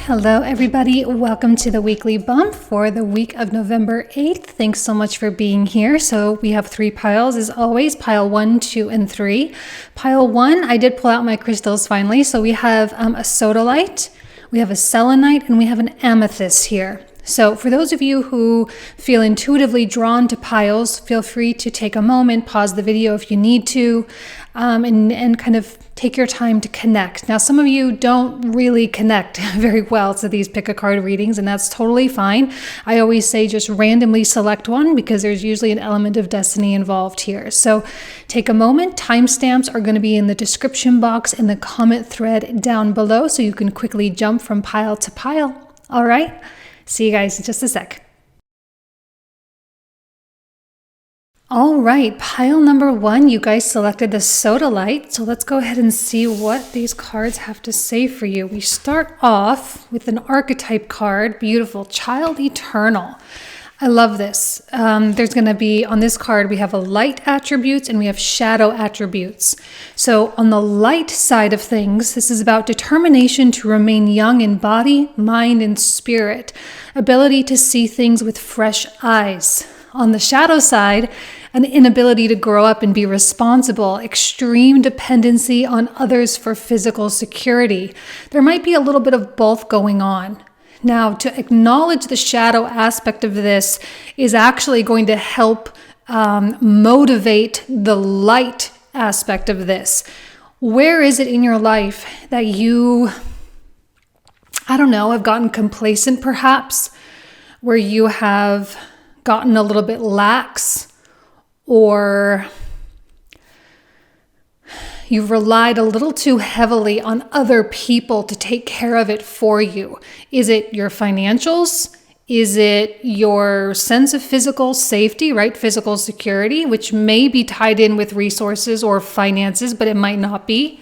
Hello everybody, welcome to the weekly bump for the week of November 8th. Thanks so much for being here. So we have 3 piles as always, pile 1, 2, and 3. Pile 1, I did pull out my crystals finally. So we have a sodalite, we have a selenite, and we have an amethyst here. So for those of you who feel intuitively drawn to piles, feel free to take a moment, pause the video if you need to, and kind of take your time to connect. Now, some of you don't really connect very well to these pick a card readings, and that's totally fine. I always say just randomly select one because there's usually an element of destiny involved here. So take a moment. Timestamps are going to be in the description box in the comment thread down below, so you can quickly jump from pile to pile. All right. See you guys in just a sec. All right, pile number 1, you guys selected the sodalite. So let's go ahead and see what these cards have to say for you. We start off with an archetype card, beautiful, Child Eternal. I love this. There's going to be, on this card, we have a light attributes and we have shadow attributes. So on the light side of things, this is about determination to remain young in body, mind, and spirit. Ability to see things with fresh eyes. On the shadow side, an inability to grow up and be responsible, extreme dependency on others for physical security. There might be a little bit of both going on. Now, to acknowledge the shadow aspect of this is actually going to help motivate the light aspect of this. Where is it in your life that you, I don't know, have gotten complacent perhaps, where you have gotten a little bit lax, or you've relied a little too heavily on other people to take care of it for you? Is it your financials? Is it your sense of physical safety, right? Physical security, which may be tied in with resources or finances, but it might not be.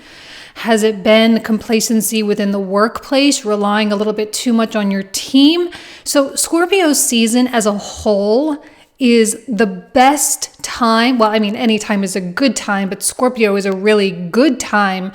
Has it been complacency within the workplace, relying a little bit too much on your team? So Scorpio's season as a whole is the best time. Well, I mean, any time is a good time, but Scorpio is a really good time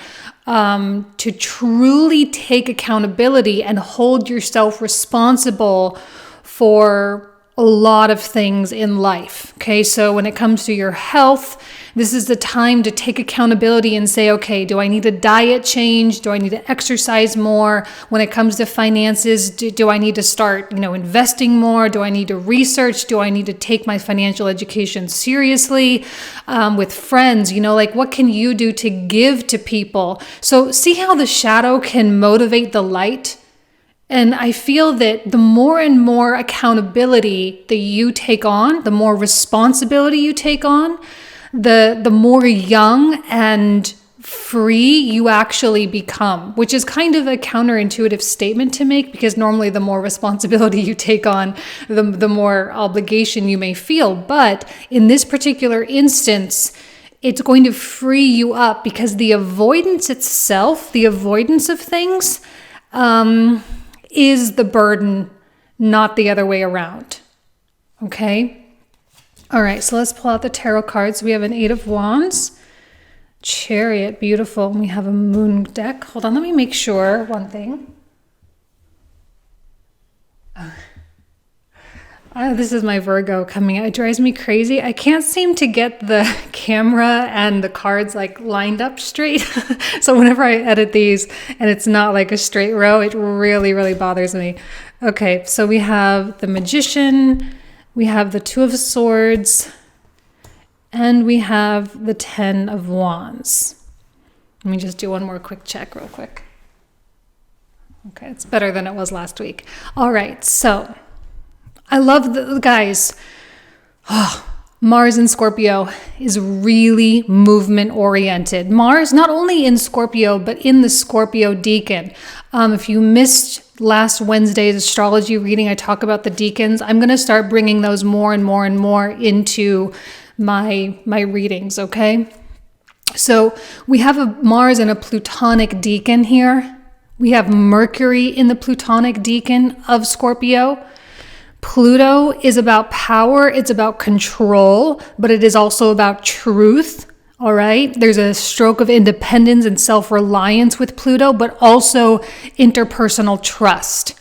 to truly take accountability and hold yourself responsible for a lot of things in life. Okay, so when it comes to your health, this is the time to take accountability and say, okay, do I need a diet change? Do I need to exercise more? When it comes to finances, do I need to start, investing more? Do I need to research? Do I need to take my financial education seriously? With friends, what can you do to give to people? So see how the shadow can motivate the light? And I feel that the more and more accountability that you take on, the more responsibility you take on, the more young and free you actually become, which is kind of a counterintuitive statement to make, because normally the more responsibility you take on, the more obligation you may feel. But in this particular instance, it's going to free you up, because the avoidance itself, the avoidance of things, is the burden, not the other way around. Okay? All right, so let's pull out the tarot cards. We have an 8 of Wands, Chariot, beautiful. We have a Moon deck. Hold on, let me make sure one thing. This is my Virgo coming out. It drives me crazy. I can't seem to get the camera and the cards lined up straight. So whenever I edit these and it's not like a straight row, it really, really bothers me. Okay, so we have the Magician, we have the 2 of Swords, and we have the 10 of Wands. Let me just do one more quick check real quick. Okay, it's better than it was last week. All right, so I love the guys. Mars in Scorpio is really movement oriented. Mars, not only in Scorpio, but in the Scorpio Deacon. If you missed last Wednesday's astrology reading, I talk about the deacons. I'm going to start bringing those more and more and more into my readings, okay? So we have a Mars and a Plutonic Deacon here. We have Mercury in the Plutonic Deacon of Scorpio. Pluto is about power, it's about control, but it is also about truth. All right. There's a stroke of independence and self-reliance with Pluto, but also interpersonal trust.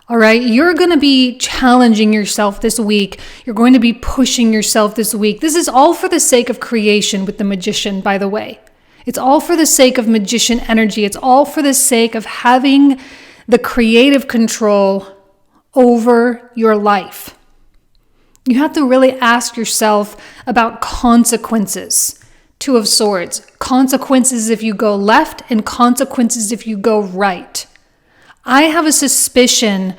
All right. You're going to be challenging yourself this week. You're going to be pushing yourself this week. This is all for the sake of creation with the Magician, by the way. It's all for the sake of Magician energy. It's all for the sake of having the creative control over your life. You have to really ask yourself about consequences. Two of Swords. Consequences if you go left and consequences if you go right. I have a suspicion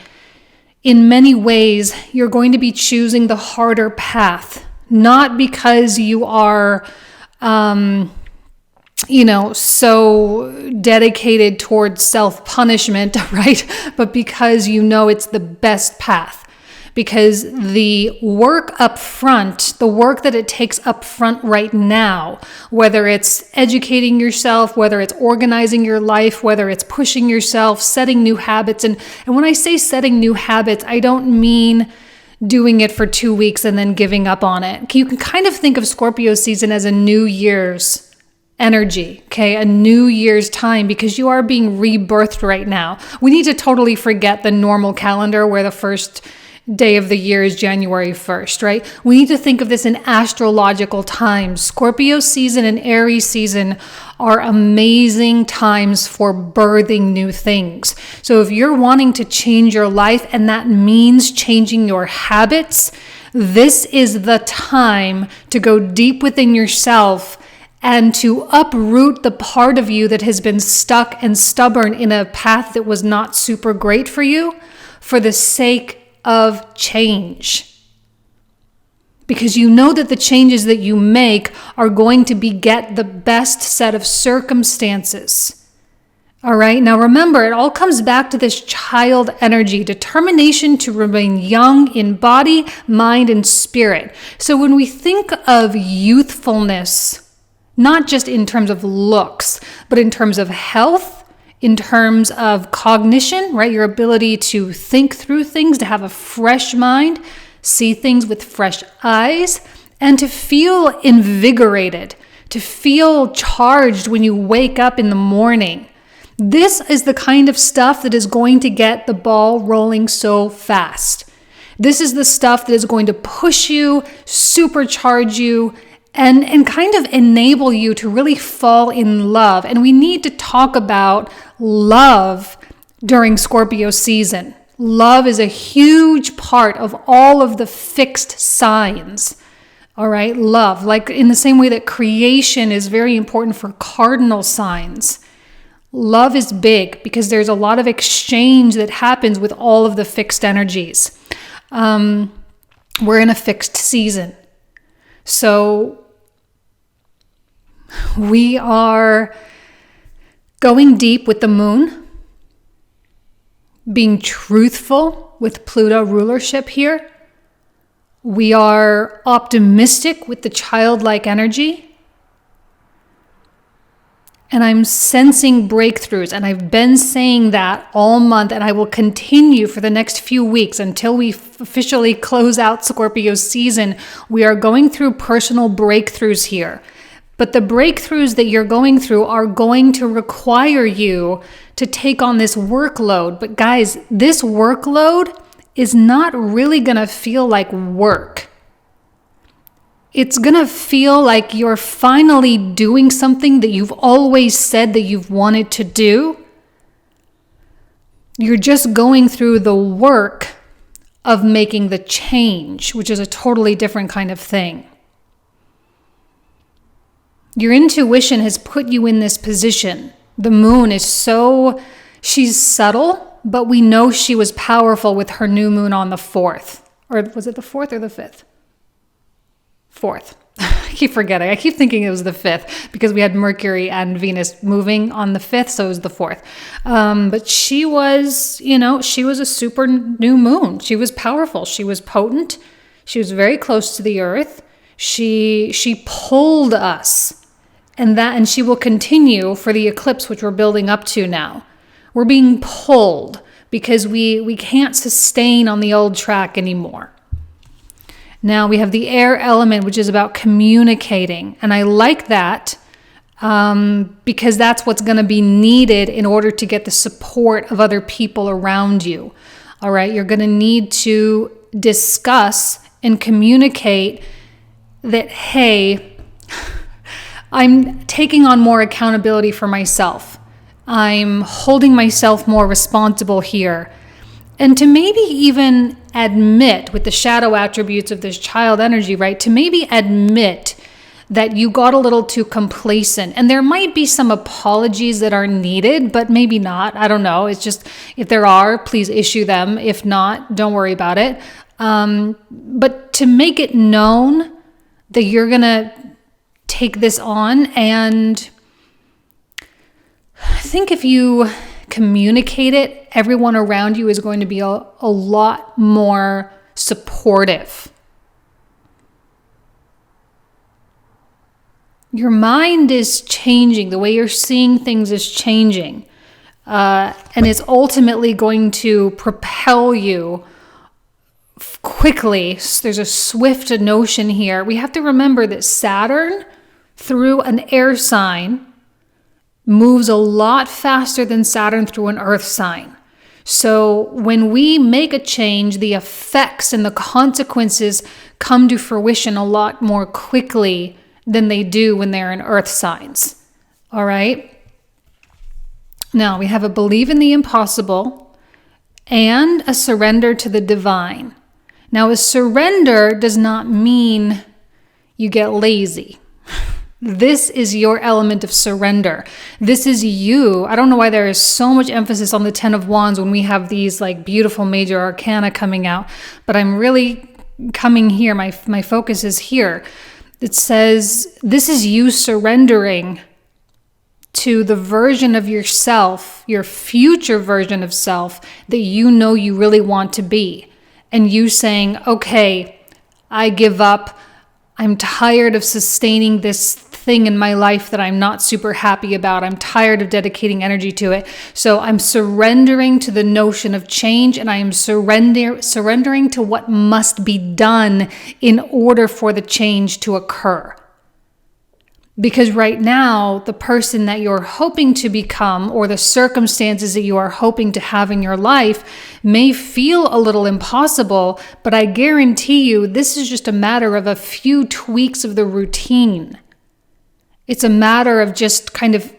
in many ways you're going to be choosing the harder path, not because you are, so dedicated towards self-punishment, right? But because you know it's the best path. Because the work up front, the work that it takes up front right now, whether it's educating yourself, whether it's organizing your life, whether it's pushing yourself, setting new habits. And when I say setting new habits, I don't mean doing it for 2 weeks and then giving up on it. You can kind of think of Scorpio season as a New Year's energy, okay? A New Year's time, because you are being rebirthed right now. We need to totally forget the normal calendar where the first day of the year is January 1st, right? We need to think of this in astrological times. Scorpio season and Aries season are amazing times for birthing new things. So if you're wanting to change your life and that means changing your habits, this is the time to go deep within yourself and to uproot the part of you that has been stuck and stubborn in a path that was not super great for you for the sake of change. Because you know that the changes that you make are going to beget the best set of circumstances. All right. Now remember, it all comes back to this child energy, determination to remain young in body, mind, and spirit. So when we think of youthfulness, not just in terms of looks, but in terms of health, in terms of cognition, right? Your ability to think through things, to have a fresh mind, see things with fresh eyes, and to feel invigorated, to feel charged when you wake up in the morning. This is the kind of stuff that is going to get the ball rolling so fast. This is the stuff that is going to push you, supercharge you, and kind of enable you to really fall in love. And we need to talk about love during Scorpio season. Love is a huge part of all of the fixed signs. All right, love, like in the same way that creation is very important for cardinal signs. Love is big because there's a lot of exchange that happens with all of the fixed energies. We're in a fixed season. So we are going deep with the moon, being truthful with Pluto rulership here. We are optimistic with the childlike energy. And I'm sensing breakthroughs, and I've been saying that all month, and I will continue for the next few weeks until we officially close out Scorpio season. We are going through personal breakthroughs here. But the breakthroughs that you're going through are going to require you to take on this workload. But guys, this workload is not really going to feel like work. It's going to feel like you're finally doing something that you've always said that you've wanted to do. You're just going through the work of making the change, which is a totally different kind of thing. Your intuition has put you in this position. The moon is she's subtle, but we know she was powerful with her new moon on the 4th. Or was it the 4th or the 5th? 4th. I keep forgetting. I keep thinking it was the 5th because we had Mercury and Venus moving on the 5th, so it was the 4th. But she was, she was a super new moon. She was powerful. She was potent. She was very close to the earth. She pulled us. And she will continue for the eclipse, which we're building up to now. We're being pulled because we can't sustain on the old track anymore. Now we have the air element, which is about communicating. And I like that because that's what's going to be needed in order to get the support of other people around you. All right. You're going to need to discuss and communicate that, hey, I'm taking on more accountability for myself. I'm holding myself more responsible here. And to maybe even admit, with the shadow attributes of this child energy, right? To maybe admit that you got a little too complacent. And there might be some apologies that are needed, but maybe not. I don't know. It's just, if there are, please issue them. If not, don't worry about it. But to make it known that you're going to take this on, and I think if you communicate it, everyone around you is going to be a lot more supportive. Your mind is changing. The way you're seeing things is changing. And it's ultimately going to propel you quickly. There's a swift notion here. We have to remember that Saturn, through an air sign, moves a lot faster than Saturn through an earth sign. So when we make a change, the effects and the consequences come to fruition a lot more quickly than they do when they're in earth signs. All right? Now we have a belief in the impossible and a surrender to the divine. Now, a surrender does not mean you get lazy. This is your element of surrender. This is you. I don't know why there is so much emphasis on the 10 of Wands when we have these like beautiful major arcana coming out, but I'm really coming here. My focus is here. It says this is you surrendering to the version of yourself, your future version of self that you know you really want to be. And you saying, okay, I give up. I'm tired of sustaining this thing in my life that I'm not super happy about. I'm tired of dedicating energy to it. So I'm surrendering to the notion of change, and I am surrendering to what must be done in order for the change to occur. Because right now, the person that you're hoping to become, or the circumstances that you are hoping to have in your life, may feel a little impossible, but I guarantee you this is just a matter of a few tweaks of the routine. It's a matter of just kind of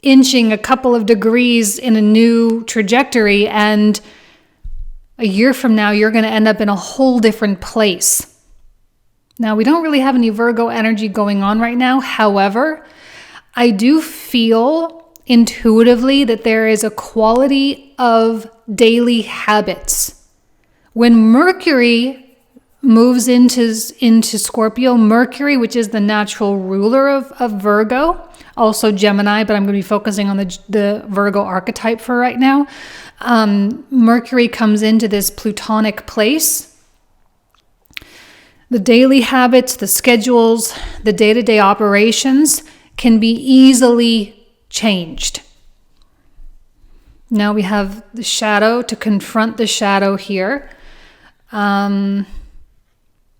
inching a couple of degrees in a new trajectory, and a year from now, you're going to end up in a whole different place. Now, we don't really have any Virgo energy going on right now. However, I do feel intuitively that there is a quality of daily habits. When Mercury moves into Scorpio, Mercury, which is the natural ruler of Virgo, also Gemini, but I'm going to be focusing on the Virgo archetype for right now. Mercury comes into this Plutonic place. The daily habits, the schedules, the day-to-day operations can be easily changed. Now we have the shadow to confront the shadow here,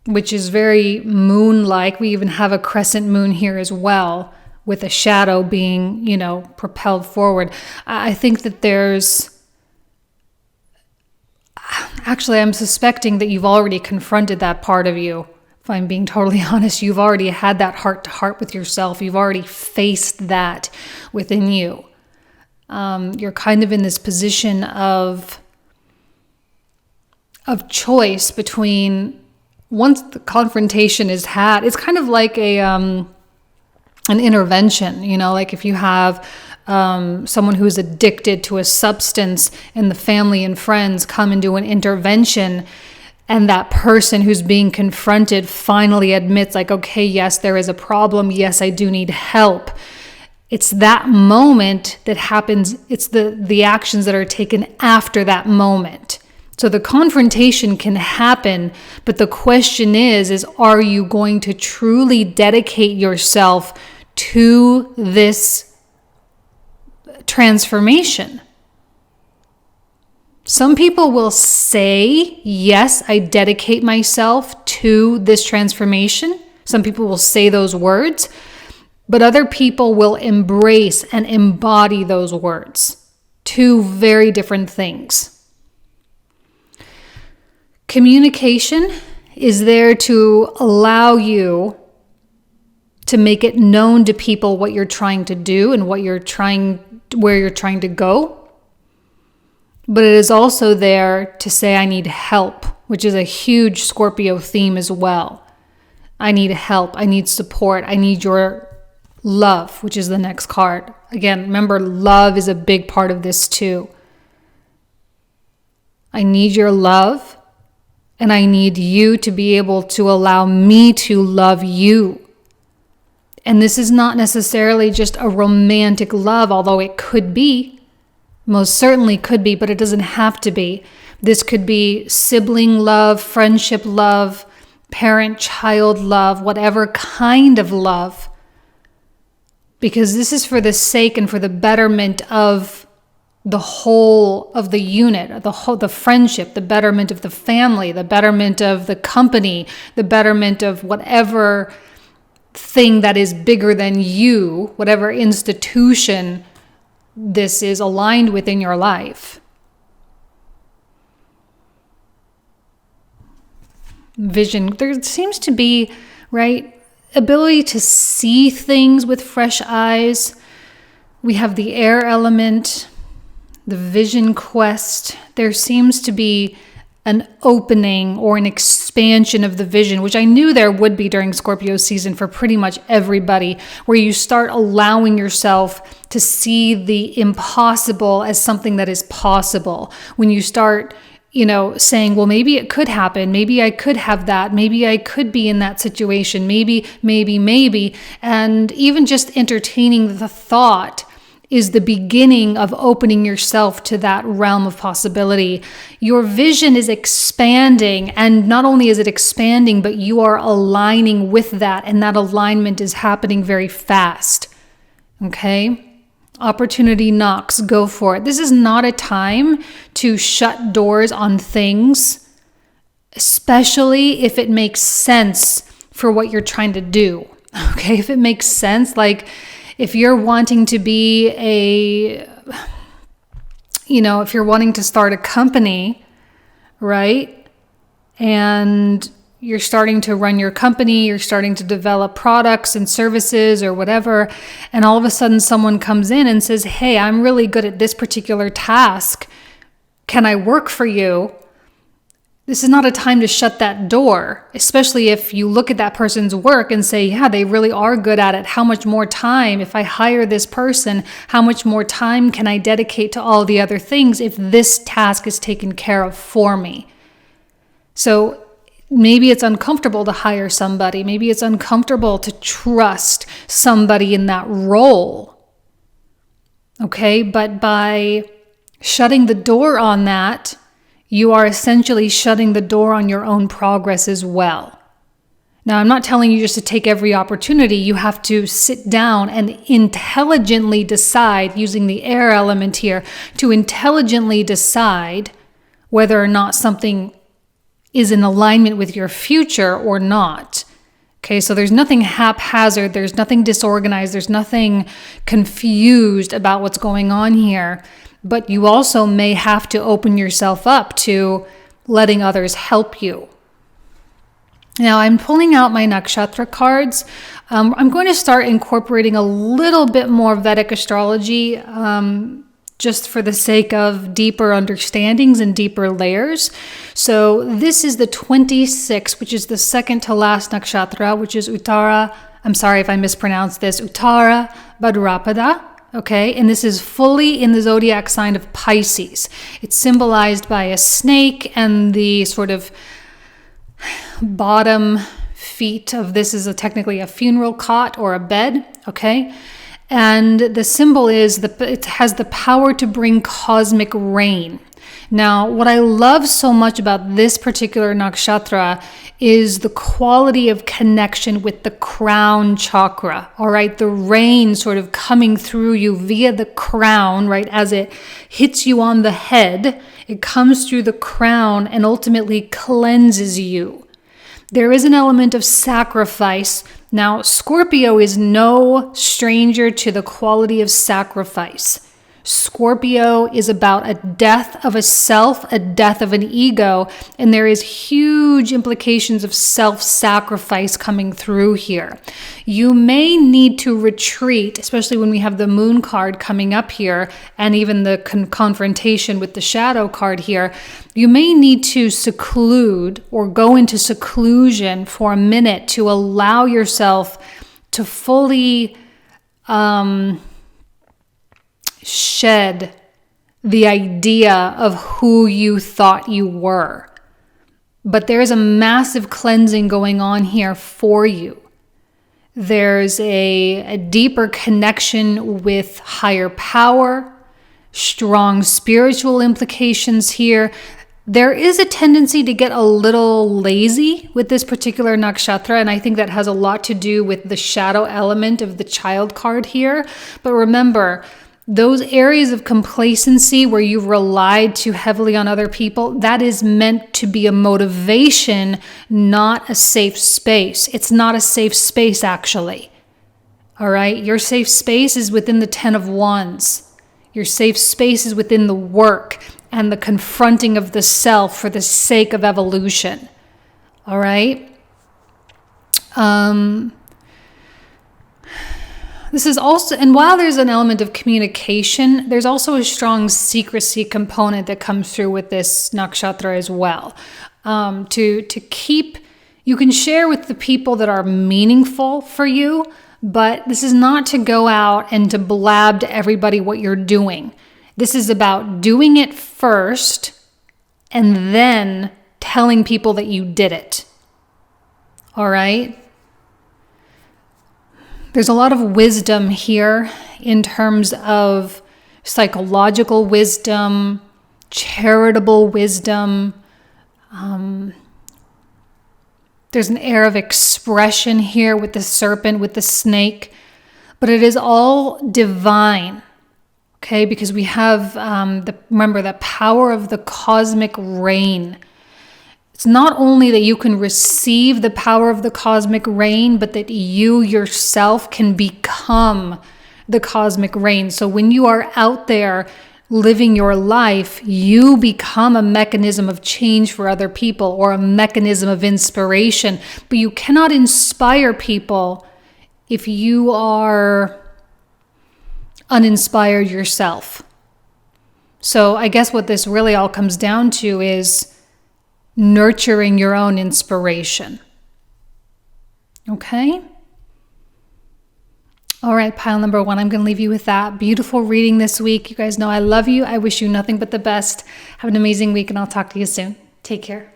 which is very moon-like. We even have a crescent moon here as well, with a shadow being, propelled forward. I think that actually, I'm suspecting that you've already confronted that part of you. If I'm being totally honest, you've already had that heart-to-heart with yourself. You've already faced that within you. You're kind of in this position of choice between, once the confrontation is had, it's kind of like an intervention, like if you have someone who's addicted to a substance and the family and friends come and do an intervention, and that person who's being confronted finally admits like, okay, yes, there is a problem. Yes, I do need help. It's that moment that happens. It's the actions that are taken after that moment. So the confrontation can happen, but the question is are you going to truly dedicate yourself to this transformation? Some people will say, yes, I dedicate myself to this transformation. Some people will say those words, but other people will embrace and embody those words. Two very different things. Communication is there to allow you to make it known to people what you're trying to do and where you're trying to go. But it is also there to say, I need help, which is a huge Scorpio theme as well. I need help. I need support. I need your love, which is the next card. Again, remember, love is a big part of this too. I need your love, and I need you to be able to allow me to love you. And this is not necessarily just a romantic love, although it could be. Most certainly could be, but it doesn't have to be. This could be sibling love, friendship love, parent-child love, whatever kind of love. Because this is for the sake and for the betterment of the whole of the unit, the friendship, the betterment of the family, the betterment of the company, the betterment of whatever thing that is bigger than you, whatever institution this is aligned with in your life. Vision. There seems to be, right, ability to see things with fresh eyes. We have the air element, the vision quest. There seems to be an opening or an expansion of the vision, which I knew there would be during Scorpio season for pretty much everybody, where you start allowing yourself to see the impossible as something that is possible. When you start, saying, well, maybe it could happen. Maybe I could have that. Maybe I could be in that situation. Maybe. And even just entertaining the thought is the beginning of opening yourself to that realm of possibility. Your vision is expanding, and not only is it expanding, but you are aligning with that, and that alignment is happening very fast. Okay? Opportunity knocks, go for it. This is not a time to shut doors on things, especially if it makes sense for what you're trying to do. Okay? If it makes sense, like if you're wanting to be if you're wanting to start a company, right? And you're starting to run your company, you're starting to develop products and services or whatever, and all of a sudden someone comes in and says, hey, I'm really good at this particular task. Can I work for you? This is not a time to shut that door, especially if you look at that person's work and say, yeah, they really are good at it. How much more time, if I hire this person, how much more time can I dedicate to all the other things if this task is taken care of for me? So maybe it's uncomfortable to hire somebody. Maybe it's uncomfortable to trust somebody in that role. Okay, but by shutting the door on that, you are essentially shutting the door on your own progress as well. Now, I'm not telling you just to take every opportunity. You have to sit down and intelligently decide, using the air element here, to intelligently decide whether or not something is in alignment with your future or not. Okay, so there's nothing haphazard, there's nothing disorganized, there's nothing confused about what's going on here. But you also may have to open yourself up to letting others help you. Now, I'm pulling out my nakshatra cards. I'm going to start incorporating a little bit more Vedic astrology, just for the sake of deeper understandings and deeper layers. So this is the 26th, which is the second to last nakshatra, which is Uttara. I'm sorry if I mispronounced this. Uttara Bhadrapada. Okay, and this is fully in the zodiac sign of Pisces. It's symbolized by a snake, and the sort of bottom feet of this is technically a funeral cot or a bed. Okay, and the symbol is it has the power to bring cosmic rain. Now, what I love so much about this particular nakshatra is the quality of connection with the crown chakra, all right? The rain sort of coming through you via the crown, right? As it hits you on the head, it comes through the crown and ultimately cleanses you. There is an element of sacrifice. Now, Scorpio is no stranger to the quality of sacrifice. Scorpio is about a death of a self, a death of an ego, and there is huge implications of self-sacrifice coming through here. You may need to retreat, especially when we have the moon card coming up here, and even the confrontation with the shadow card here. You may need to seclude or go into seclusion for a minute to allow yourself to fully shed the idea of who you thought you were. But there's a massive cleansing going on here for you. There's a deeper connection with higher power, strong spiritual implications here. There is a tendency to get a little lazy with this particular nakshatra, and I think that has a lot to do with the shadow element of the child card here. But remember, those areas of complacency where you've relied too heavily on other people, that is meant to be a motivation, not a safe space. It's not a safe space, actually. All right? Your safe space is within the 10 of Wands. Your safe space is within the work and the confronting of the self for the sake of evolution. All right? This is also, and while there's an element of communication, there's also a strong secrecy component that comes through with this nakshatra as well. To keep, you can share with the people that are meaningful for you, but this is not to go out and to blab to everybody what you're doing. This is about doing it first and then telling people that you did it. All right? There's a lot of wisdom here in terms of psychological wisdom, charitable wisdom. There's an air of expression here with the serpent, with the snake, but it is all divine, okay? Because we have, remember, the power of the cosmic rain. It's not only that you can receive the power of the cosmic rain, but that you yourself can become the cosmic rain. So when you are out there living your life, you become a mechanism of change for other people or a mechanism of inspiration. But you cannot inspire people if you are uninspired yourself. So I guess what this really all comes down to is nurturing your own inspiration. Okay? All right, pile number 1, I'm going to leave you with that. Beautiful reading this week. You guys know I love you. I wish you nothing but the best. Have an amazing week, and I'll talk to you soon. Take care.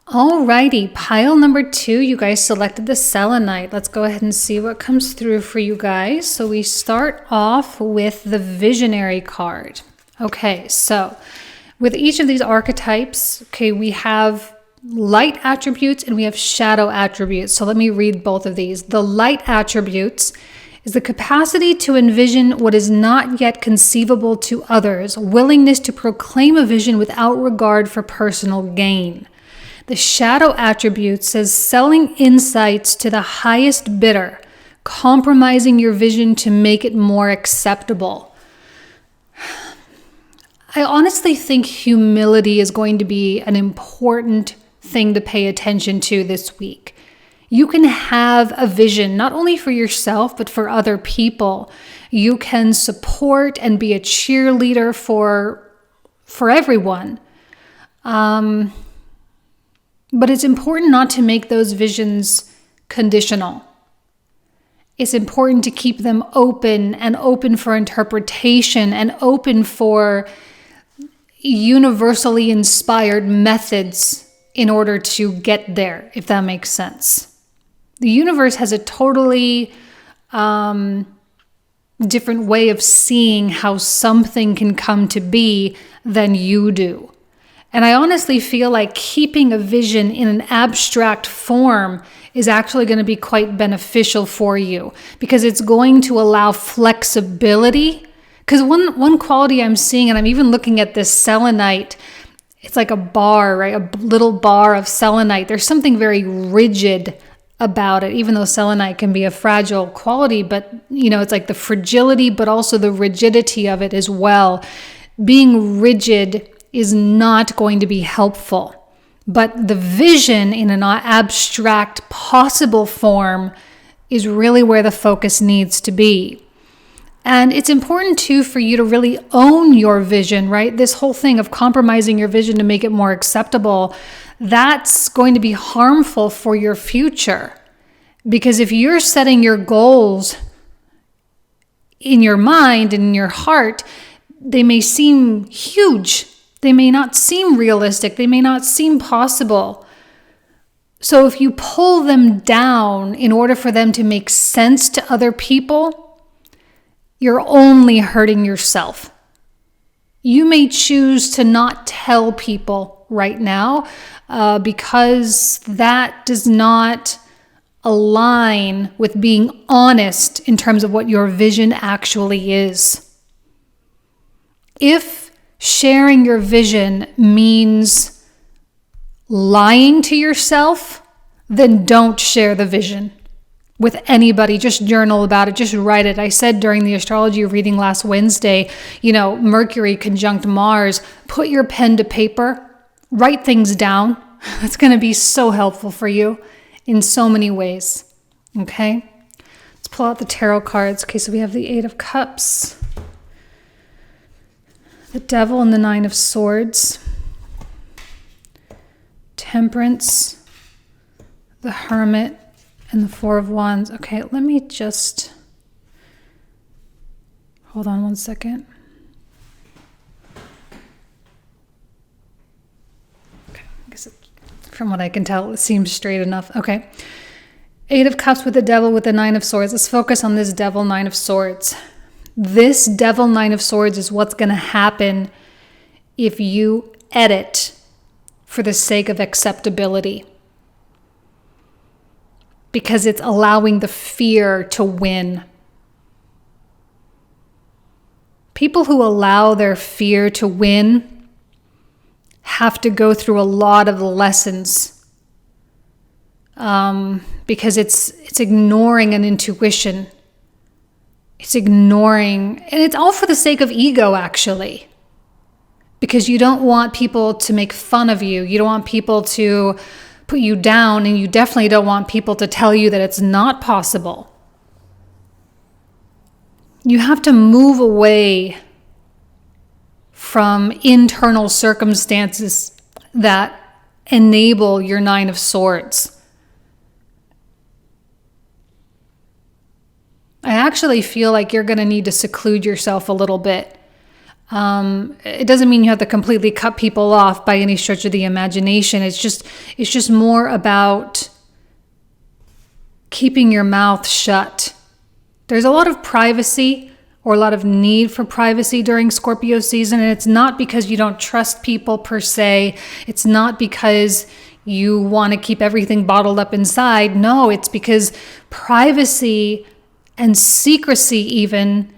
Alrighty, pile number 2, you guys selected the selenite. Let's go ahead and see what comes through for you guys. So we start off with the visionary card. Okay, so with each of these archetypes, okay, we have light attributes and we have shadow attributes. So let me read both of these. The light attributes is the capacity to envision what is not yet conceivable to others, willingness to proclaim a vision without regard for personal gain. The shadow attribute says selling insights to the highest bidder, compromising your vision to make it more acceptable. I honestly think humility is going to be an important thing to pay attention to this week. You can have a vision, not only for yourself, but for other people. You can support and be a cheerleader for everyone. But it's important not to make those visions conditional. It's important to keep them open and open for interpretation and open for universally inspired methods in order to get there, if that makes sense. The universe has a totally different way of seeing how something can come to be than you do. And I honestly feel like keeping a vision in an abstract form is actually going to be quite beneficial for you because it's going to allow flexibility. Because one quality I'm seeing, and I'm even looking at this selenite, it's like a bar, right? A little bar of selenite. There's something very rigid about it, even though selenite can be a fragile quality, but it's like the fragility, but also the rigidity of it as well. Being rigid is not going to be helpful, but the vision in an abstract possible form is really where the focus needs to be. And it's important too for you to really own your vision, right? This whole thing of compromising your vision to make it more acceptable, that's going to be harmful for your future. Because if you're setting your goals in your mind and in your heart, they may seem huge. They may not seem realistic. They may not seem possible. So if you pull them down in order for them to make sense to other people, you're only hurting yourself. You may choose to not tell people right now because that does not align with being honest in terms of what your vision actually is. If sharing your vision means lying to yourself, then don't share the vision with anybody. Just journal about it. Just write it. I said during the astrology reading last Wednesday, Mercury conjunct Mars, put your pen to paper, write things down. That's going to be so helpful for you in so many ways. Okay. Let's pull out the tarot cards. Okay. So we have the 8 of Cups, the Devil and the 9 of Swords, Temperance, the Hermit, and the 4 of Wands. Okay, let me just hold on one second. Okay, I guess from what I can tell, it seems straight enough. Okay, 8 of Cups with the Devil with the 9 of Swords. Let's focus on this Devil 9 of Swords. This Devil 9 of Swords is what's going to happen if you edit for the sake of acceptability. Because it's allowing the fear to win. People who allow their fear to win have to go through a lot of lessons because it's ignoring an intuition. It's ignoring, and it's all for the sake of ego, actually. Because you don't want people to make fun of you. You don't want people to put you down, and you definitely don't want people to tell you that it's not possible. You have to move away from internal circumstances that enable your 9 of Swords. I actually feel like you're going to need to seclude yourself a little bit. It doesn't mean you have to completely cut people off by any stretch of the imagination. It's just more about keeping your mouth shut. There's a lot of privacy or a lot of need for privacy during Scorpio season, and it's not because you don't trust people per se. It's not because you want to keep everything bottled up inside. No, it's because privacy and secrecy even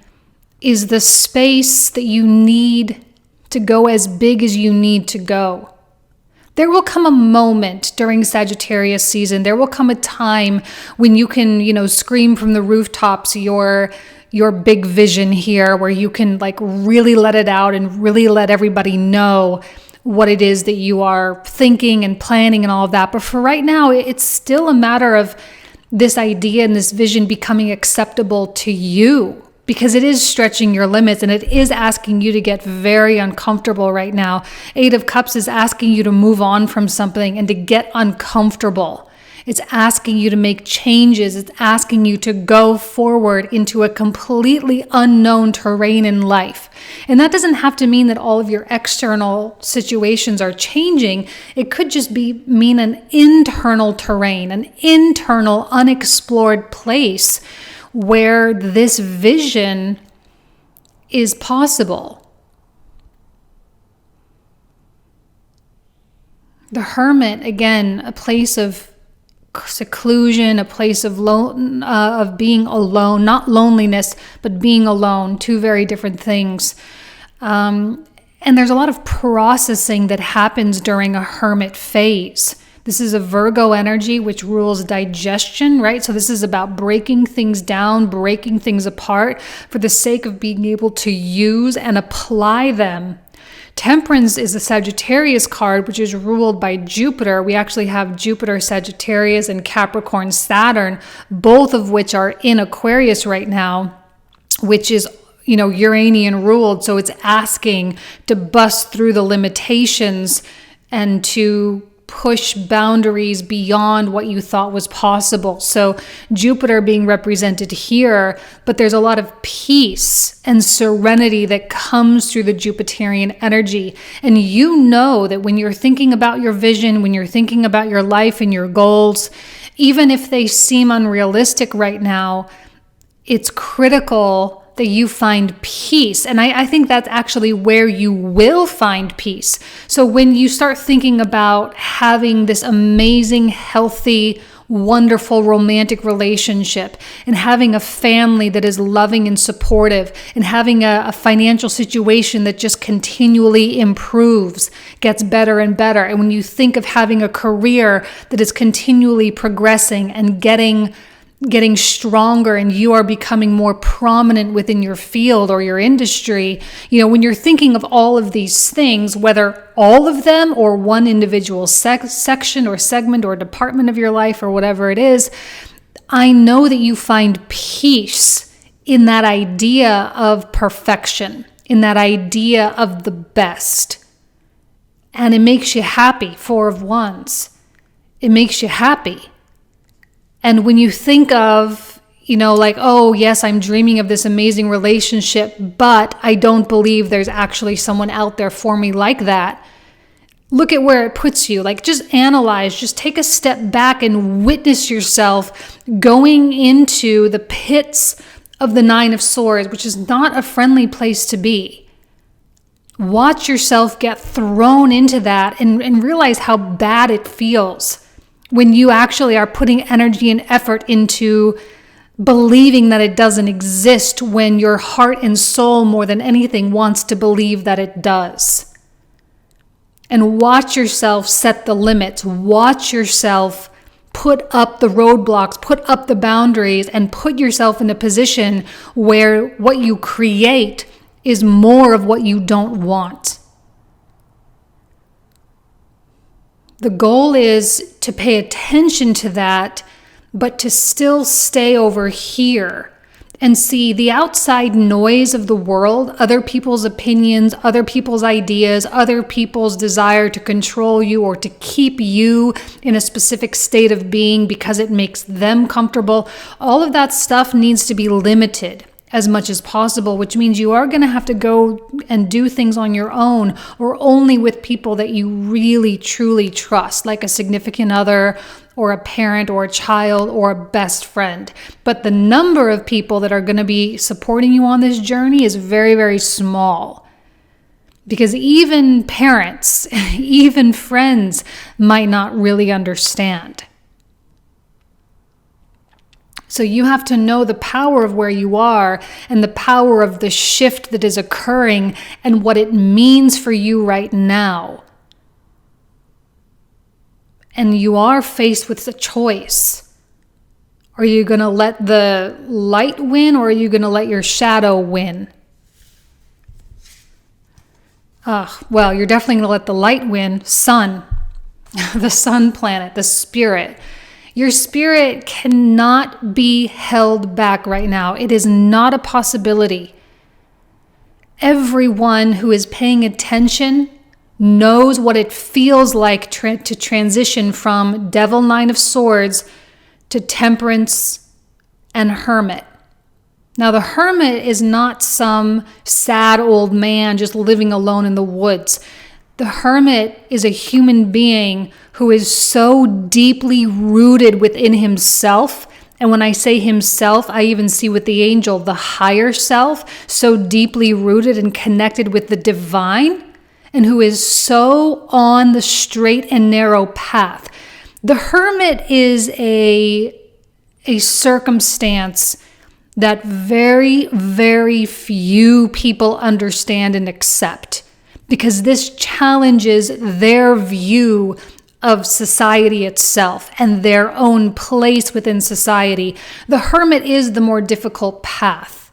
is the space that you need to go as big as you need to go. There will come a moment during Sagittarius season. There will come a time when you can, scream from the rooftops your big vision here, where you can really let it out and really let everybody know what it is that you are thinking and planning and all of that. But for right now, it's still a matter of this idea and this vision becoming acceptable to you. Because it is stretching your limits and it is asking you to get very uncomfortable right now. 8 of Cups is asking you to move on from something and to get uncomfortable. It's asking you to make changes. It's asking you to go forward into a completely unknown terrain in life. And that doesn't have to mean that all of your external situations are changing. It could just mean an internal terrain, an internal unexplored place where this vision is possible. The Hermit, again, a place of seclusion, a place of being alone, not loneliness, but being alone, two very different things. And And there's a lot of processing that happens during a hermit phase. This is a Virgo energy, which rules digestion, right? So this is about breaking things down, breaking things apart for the sake of being able to use and apply them. Temperance is a Sagittarius card, which is ruled by Jupiter. We actually have Jupiter, Sagittarius, and Capricorn, Saturn, both of which are in Aquarius right now, which is Uranian ruled. So it's asking to bust through the limitations and to push boundaries beyond what you thought was possible. So Jupiter being represented here, but there's a lot of peace and serenity that comes through the Jupiterian energy. And you know that when you're thinking about your vision, when you're thinking about your life and your goals, even if they seem unrealistic right now, it's critical that you find peace. And I think that's actually where you will find peace. So when you start thinking about having this amazing, healthy, wonderful romantic relationship and having a family that is loving and supportive and having a financial situation that just continually improves, gets better and better. And when you think of having a career that is continually progressing and getting stronger, and you are becoming more prominent within your field or your industry, when you're thinking of all of these things, whether all of them or one individual section or segment or department of your life or whatever it is, I know that you find peace in that idea of perfection, in that idea of the best. And it makes you happy, Four of Wands. It makes you happy. And when you think of, oh, yes, I'm dreaming of this amazing relationship, but I don't believe there's actually someone out there for me like that. Look at where it puts you. Just analyze, just take a step back and witness yourself going into the pits of the Nine of Swords, which is not a friendly place to be. Watch yourself get thrown into that and realize how bad it feels when you actually are putting energy and effort into believing that it doesn't exist, when your heart and soul more than anything wants to believe that it does. And watch yourself set the limits. Watch yourself put up the roadblocks, put up the boundaries, and put yourself in a position where what you create is more of what you don't want. The goal is to pay attention to that, but to still stay over here and see the outside noise of the world, other people's opinions, other people's ideas, other people's desire to control you or to keep you in a specific state of being because it makes them comfortable. All of that stuff needs to be limited as much as possible, which means you are going to have to go and do things on your own or only with people that you really, truly trust, like a significant other or a parent or a child or a best friend. But the number of people that are going to be supporting you on this journey is very, very small. Because even parents, even friends might not really understand. So you have to know the power of where you are and the power of the shift that is occurring and what it means for you right now. And you are faced with a choice. Are you going to let the light win, or are you going to let your shadow win? Well, you're definitely going to let the light win. Sun, the sun planet, the spirit. Your spirit cannot be held back right now. It is not a possibility. Everyone who is paying attention knows what it feels like to transition from Devil, Nine of Swords to Temperance and Hermit. Now, the Hermit is not some sad old man just living alone in the woods. The Hermit is a human being who is so deeply rooted within himself. And when I say himself, I even see with the angel, the higher self, so deeply rooted and connected with the divine, and who is so on the straight and narrow path. The Hermit is a circumstance that very, very few people understand and accept. because this challenges their view of society itself and their own place within society. The hermit is the more difficult path.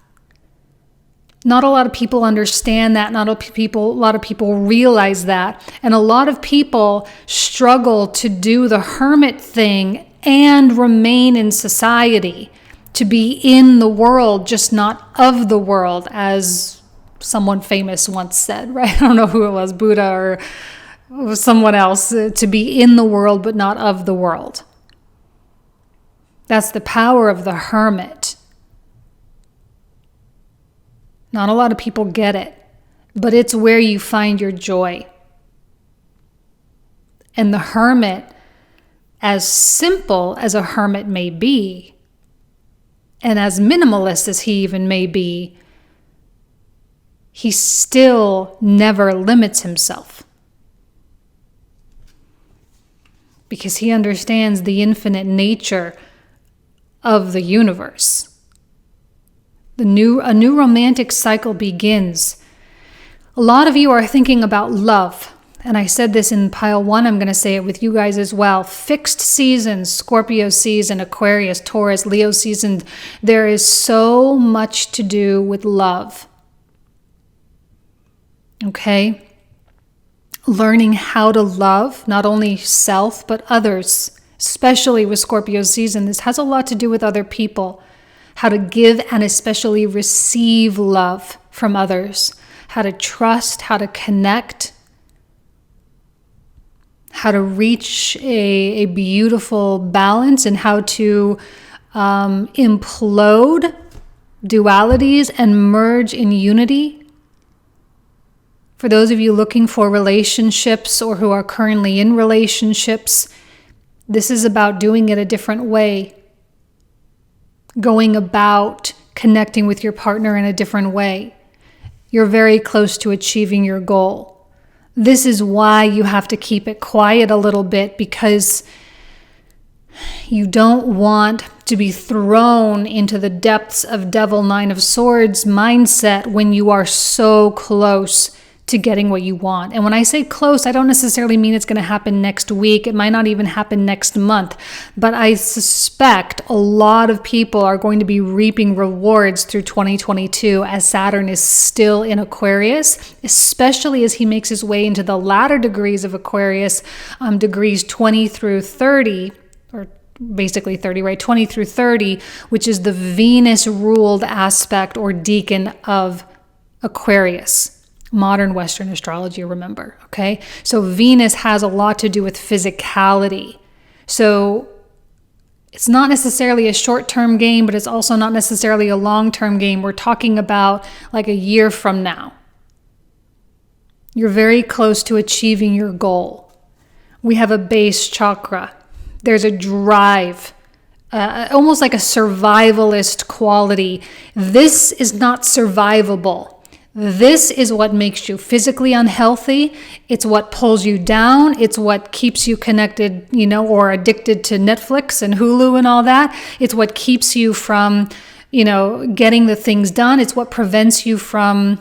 Not a lot of people understand that. Not a lot of people realize that. And a lot of people struggle to do the hermit thing and remain in society, to be in the world, just not of the world, as someone famous once said, right? I don't know who it was, Buddha or someone else, to be in the world but not of the world. That's the power of the hermit. Not a lot of people get it, but it's where you find your joy. And the hermit, as simple as a hermit may be, and as minimalist as he even may be, he still never limits himself. Because he understands the infinite nature of the universe. A new romantic cycle begins. A lot of you are thinking about love. And I said this in pile 1. I'm going to say it with you guys as well. Fixed seasons, Scorpio season, Aquarius, Taurus, Leo season. There is so much to do with love. Okay? Learning how to love not only self but others, especially with Scorpio season. This has a lot to do with other people. How to give and especially receive love from others. How to trust, how to connect, how to reach a beautiful balance, and how to implode dualities and merge in unity. For those of you looking for relationships or who are currently in relationships, this is about doing it a different way. Going about connecting with your partner in a different way. You're very close to achieving your goal. This is why you have to keep it quiet a little bit, because you don't want to be thrown into the depths of Devil Nine of Swords mindset when you are so close to getting what you want. And when I say close, I don't necessarily mean it's going to happen next week. It might not even happen next month. But I suspect a lot of people are going to be reaping rewards through 2022 as Saturn is still in Aquarius, especially as he makes his way into the latter degrees of Aquarius, degrees 20 through 30, or basically 30, right? 20 through 30, which is the Venus-ruled aspect or decan of Aquarius. Modern Western astrology, remember, okay? So Venus has a lot to do with physicality. So it's not necessarily a short-term game, but it's also not necessarily a long-term game. We're talking about like a year from now. You're very close to achieving your goal. We have a base chakra. There's a drive, almost like a survivalist quality. This is not survivable. This is what makes you physically unhealthy. It's what pulls you down. It's what keeps you connected, or addicted to Netflix and Hulu and all that. It's what keeps you from, getting the things done. It's what prevents you from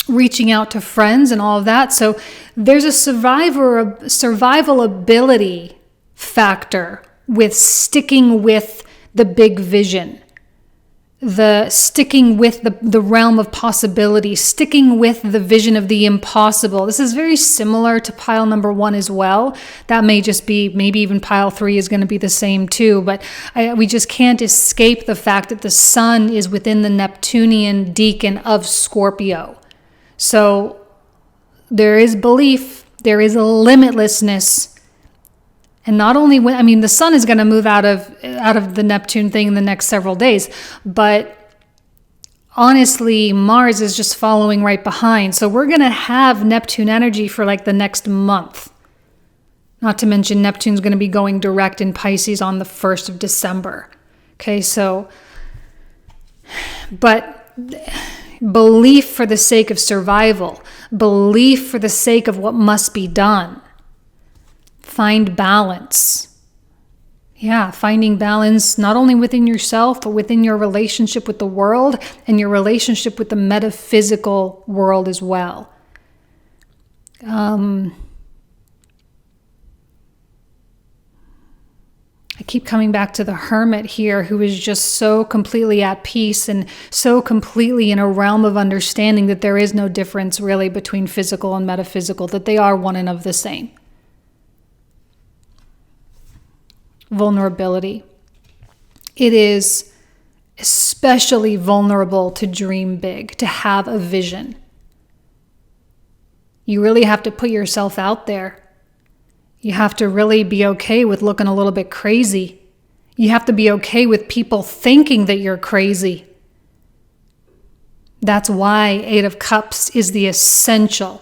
reaching out to friends and all of that. So there's a survival ability factor with sticking with the big vision. The sticking with the realm of possibility, sticking with the vision of the impossible. This is very similar to pile number 1 as well. That may just be, maybe even pile 3 is going to be the same too, but we just can't escape the fact that the sun is within the Neptunian decan of Scorpio. So there is belief, there is a limitlessness. And not only the sun is going to move out of the Neptune thing in the next several days, but honestly, Mars is just following right behind. So we're going to have Neptune energy for like the next month. Not to mention Neptune's going to be going direct in Pisces on the 1st of December. Okay, so, but belief for the sake of survival, belief for the sake of what must be done. Find balance. Yeah, finding balance not only within yourself, but within your relationship with the world and your relationship with the metaphysical world as well. I keep coming back to the hermit here, who is just so completely at peace and so completely in a realm of understanding that there is no difference really between physical and metaphysical, that they are one and of the same. Vulnerability. It is especially vulnerable to dream big, to have a vision. You really have to put yourself out there. You have to really be okay with looking a little bit crazy. You have to be okay with people thinking that you're crazy. That's why 8 of Cups is the essential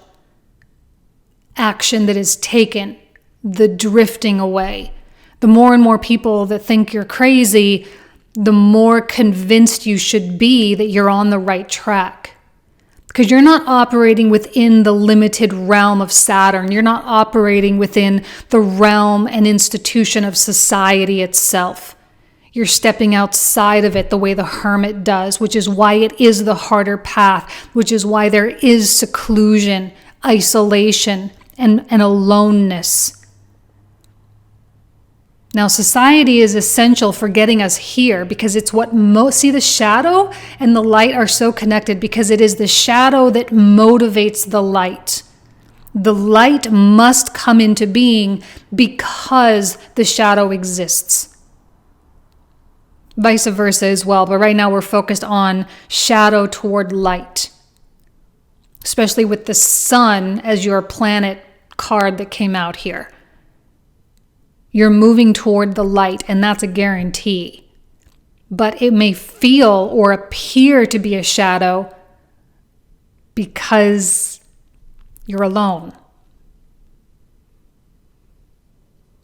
action that is taken, the drifting away. The more and more people that think you're crazy, the more convinced you should be that you're on the right track. Because you're not operating within the limited realm of Saturn. You're not operating within the realm and institution of society itself. You're stepping outside of it the way the hermit does, which is why it is the harder path, which is why there is seclusion, isolation, and aloneness. Now, society is essential for getting us here because it's what see, the shadow and the light are so connected because it is the shadow that motivates the light. The light must come into being because the shadow exists. Vice versa as well, but right now we're focused on shadow toward light, especially with the sun as your planet card that came out here. You're moving toward the light, and that's a guarantee. But it may feel or appear to be a shadow because you're alone.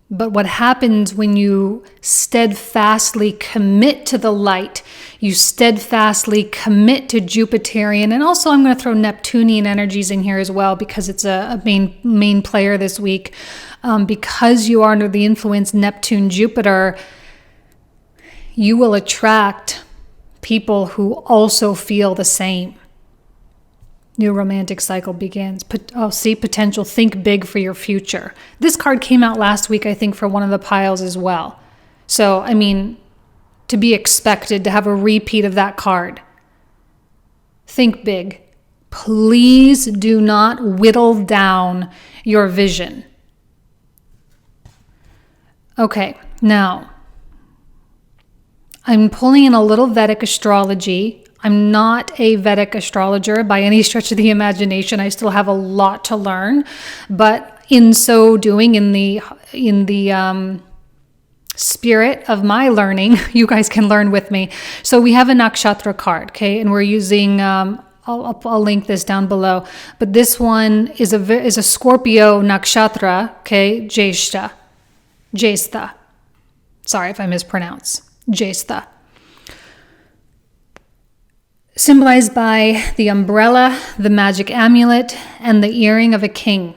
But what happens when you steadfastly commit to the light, you steadfastly commit to Jupiterian, and also I'm going to throw Neptunian energies in here as well because it's a main player this week. Because you are under the influence Neptune, Jupiter, you will attract people who also feel the same. New romantic cycle begins. Potential. Think big for your future. This card came out last week, I think, for one of the piles as well. So, I mean, to be expected to have a repeat of that card. Think big. Please do not whittle down your vision. Okay, now, I'm pulling in a little Vedic astrology. I'm not a Vedic astrologer by any stretch of the imagination. I still have a lot to learn, but in so doing, in the spirit of my learning, you guys can learn with me. So we have a nakshatra card, okay, and we're using. I'll link this down below, but this one is a Scorpio nakshatra, okay, Jyeshtha. Sorry if I mispronounce. Jyeshtha. Symbolized by the umbrella, the magic amulet, and the earring of a king.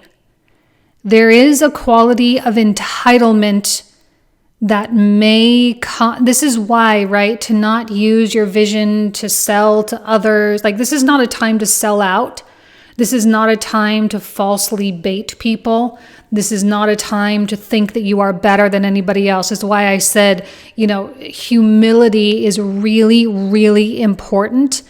There is a quality of entitlement that may this is why, right, to not use your vision to sell to others. Like, this is not a time to sell out. This is not a time to falsely bait people. This is not a time to think that you are better than anybody else. That's why I said, humility is really, really important.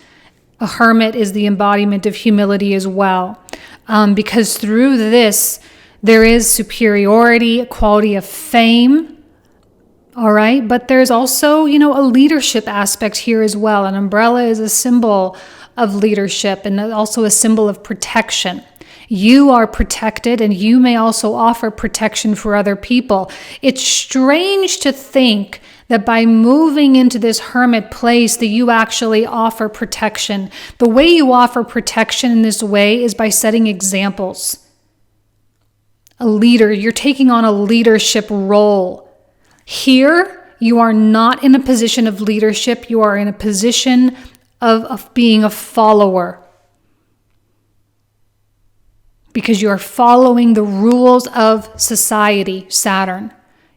A hermit is the embodiment of humility as well. Because through this, there is superiority, a quality of fame. All right. But there's also, a leadership aspect here as well. An umbrella is a symbol of leadership and also a symbol of protection. You are protected, and you may also offer protection for other people. It's strange to think that by moving into this hermit place that you actually offer protection. The way you offer protection in this way is by setting examples. A leader, you're taking on a leadership role. Here, you are not in a position of leadership. You are in a position of being a follower. Because you are following the rules of society, Saturn.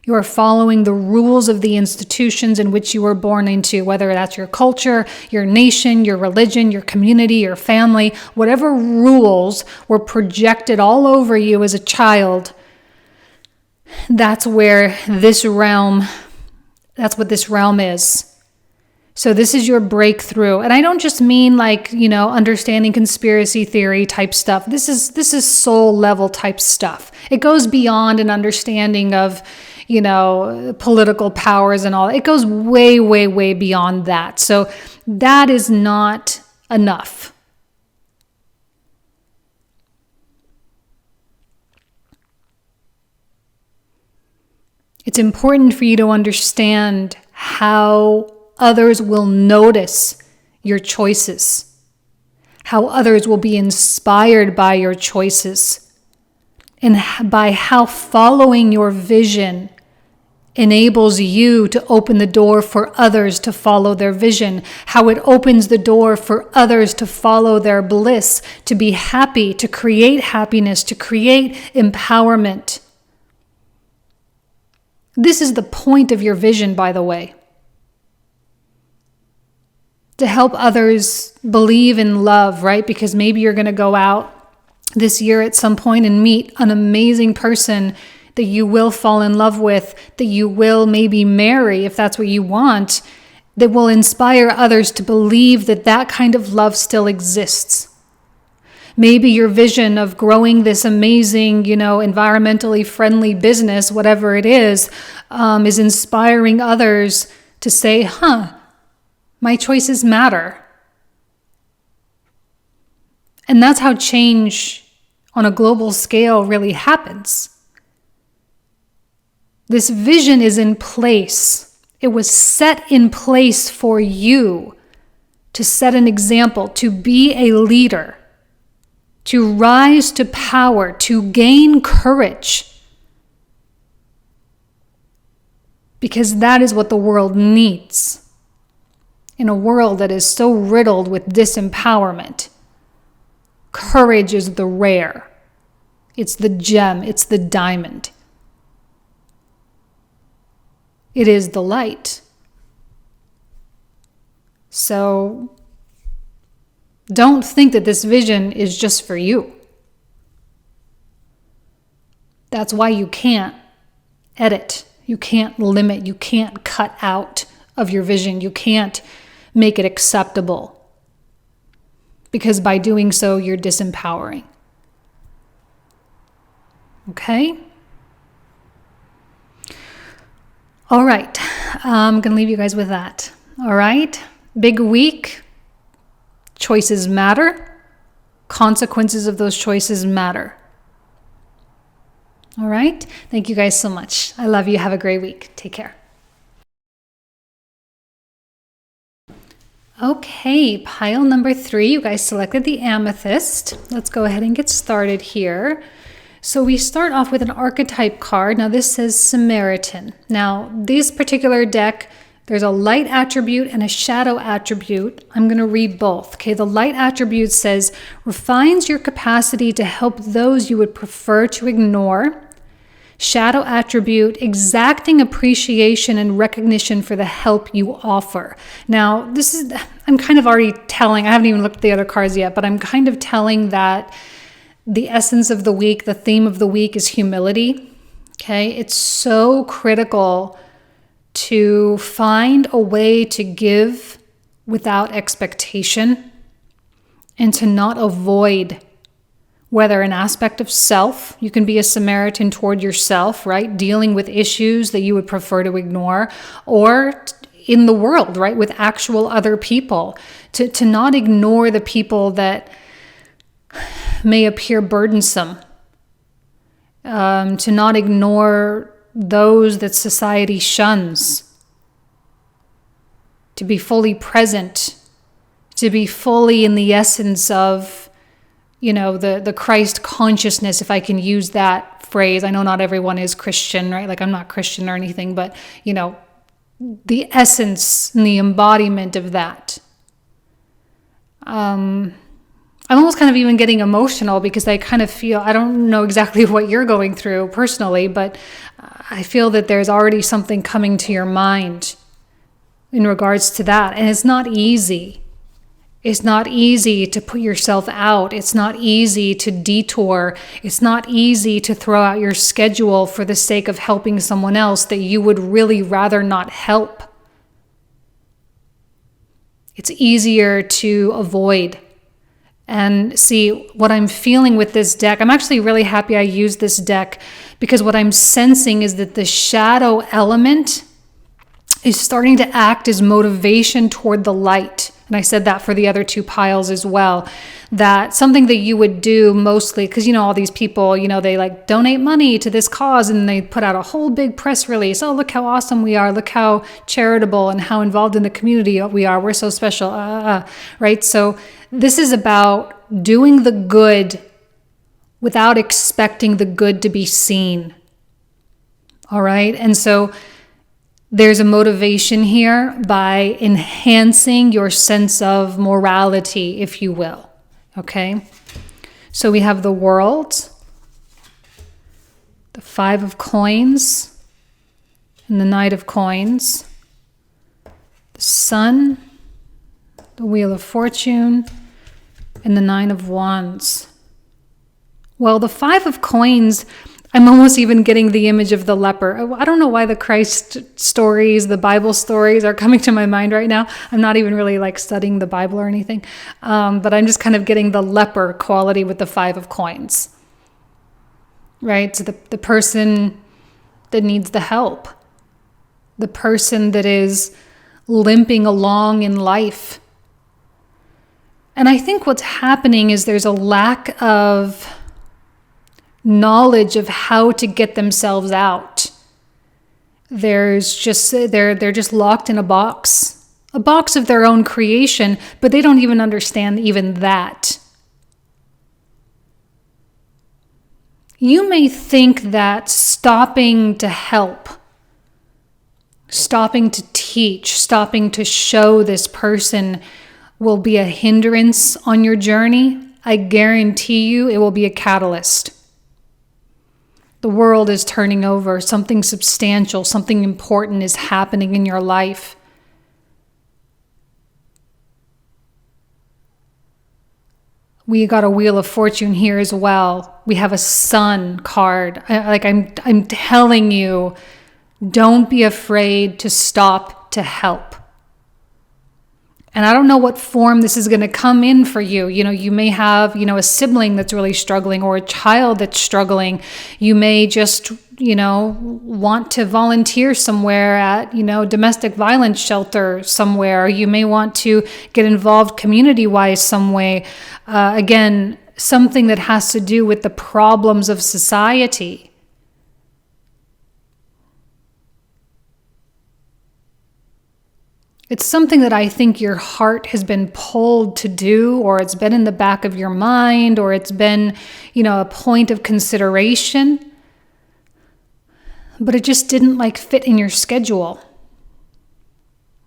You are following the rules of the institutions in which you were born into, whether that's your culture, your nation, your religion, your community, your family, whatever rules were projected all over you as a child. That's what this realm is. So this is your breakthrough. And I don't just mean understanding conspiracy theory type stuff. This is soul level type stuff. It goes beyond an understanding of, political powers and all. It goes way, way, way beyond that. So that is not enough. It's important for you to understand how others will notice your choices, how others will be inspired by your choices, and by how following your vision enables you to open the door for others to follow their vision, how it opens the door for others to follow their bliss, to be happy, to create happiness, to create empowerment. This is the point of your vision, by the way. To help others believe in love, right? Because maybe you're going to go out this year at some point and meet an amazing person that you will fall in love with, that you will maybe marry if that's what you want, that will inspire others to believe that that kind of love still exists. Maybe your vision of growing this amazing, environmentally friendly business, whatever it is inspiring others to say, my choices matter. And that's how change on a global scale really happens. This vision is in place. It was set in place for you to set an example, to be a leader, to rise to power, to gain courage. Because that is what the world needs. In a world that is so riddled with disempowerment, courage is the rare. It's the gem. It's the diamond. It is the light. So don't think that this vision is just for you. That's why you can't edit. You can't limit. You can't cut out of your vision. You can't make it acceptable. Because by doing so, you're disempowering. Okay? All right. I'm going to leave you guys with that. All right? Big week. Choices matter. Consequences of those choices matter. All right? Thank you guys so much. I love you. Have a great week. Take care. Okay, pile number 3. You guys selected the amethyst. Let's go ahead and get started here. So we start off with an archetype card. Now this says Samaritan. Now this particular deck, there's a light attribute and a shadow attribute. I'm going to read both. Okay, the light attribute says, refines your capacity to help those you would prefer to ignore. Shadow attribute, exacting appreciation and recognition for the help you offer. Now, I'm kind of already telling, I haven't even looked at the other cards yet, but I'm kind of telling that the essence of the week, the theme of the week is humility. Okay, it's so critical to find a way to give without expectation and to not avoid whether an aspect of self, you can be a Samaritan toward yourself, right? Dealing with issues that you would prefer to ignore, or in the world, right? With actual other people, to not ignore the people that may appear burdensome, to not ignore those that society shuns, to be fully present, to be fully in the essence of the Christ consciousness, if I can use that phrase. I know not everyone is Christian, right? Like I'm not Christian or anything, but the essence and the embodiment of that. I'm almost kind of even getting emotional because I kind of feel, I don't know exactly what you're going through personally, but I feel that there's already something coming to your mind in regards to that. And it's not easy. It's not easy to put yourself out. It's not easy to detour. It's not easy to throw out your schedule for the sake of helping someone else that you would really rather not help. It's easier to avoid. And see, what I'm feeling with this deck, I'm actually really happy I used this deck, because what I'm sensing is that the shadow element is starting to act as motivation toward the light. And I said that for the other two piles as well, that something that you would do mostly, because all these people, they like donate money to this cause and they put out a whole big press release. Oh, look how awesome we are. Look how charitable and how involved in the community we are. We're so special, right? So this is about doing the good without expecting the good to be seen. All right. And so there's a motivation here by enhancing your sense of morality, if you will. Okay. So we have the World, the Five of Coins, and the Knight of Coins, the Sun, the Wheel of Fortune, and the Nine of Wands. Well, the Five of Coins, I'm almost even getting the image of the leper. I don't know why the Christ stories, the Bible stories are coming to my mind right now. I'm not even really like studying the Bible or anything. But I'm just kind of getting the leper quality with the Five of Coins. Right? So the person that needs the help. The person that is limping along in life. And I think what's happening is there's a lack of knowledge of how to get themselves out. They're just locked in a box of their own creation, but they don't even understand even that. You may think that stopping to help, stopping to teach, stopping to show this person will be a hindrance on your journey. I guarantee you it will be a catalyst. The world is turning over. Something substantial, something important is happening in your life. We got a Wheel of Fortune here as well. We have a Sun card. I'm telling you, don't be afraid to stop to help. And I don't know what form this is going to come in for you. You may have, a sibling that's really struggling, or a child that's struggling. You may just, want to volunteer somewhere at, domestic violence shelter somewhere. You may want to get involved community-wise some way. Again, something that has to do with the problems of society. It's something that I think your heart has been pulled to do, or it's been in the back of your mind, or it's been, a point of consideration, but it just didn't fit in your schedule.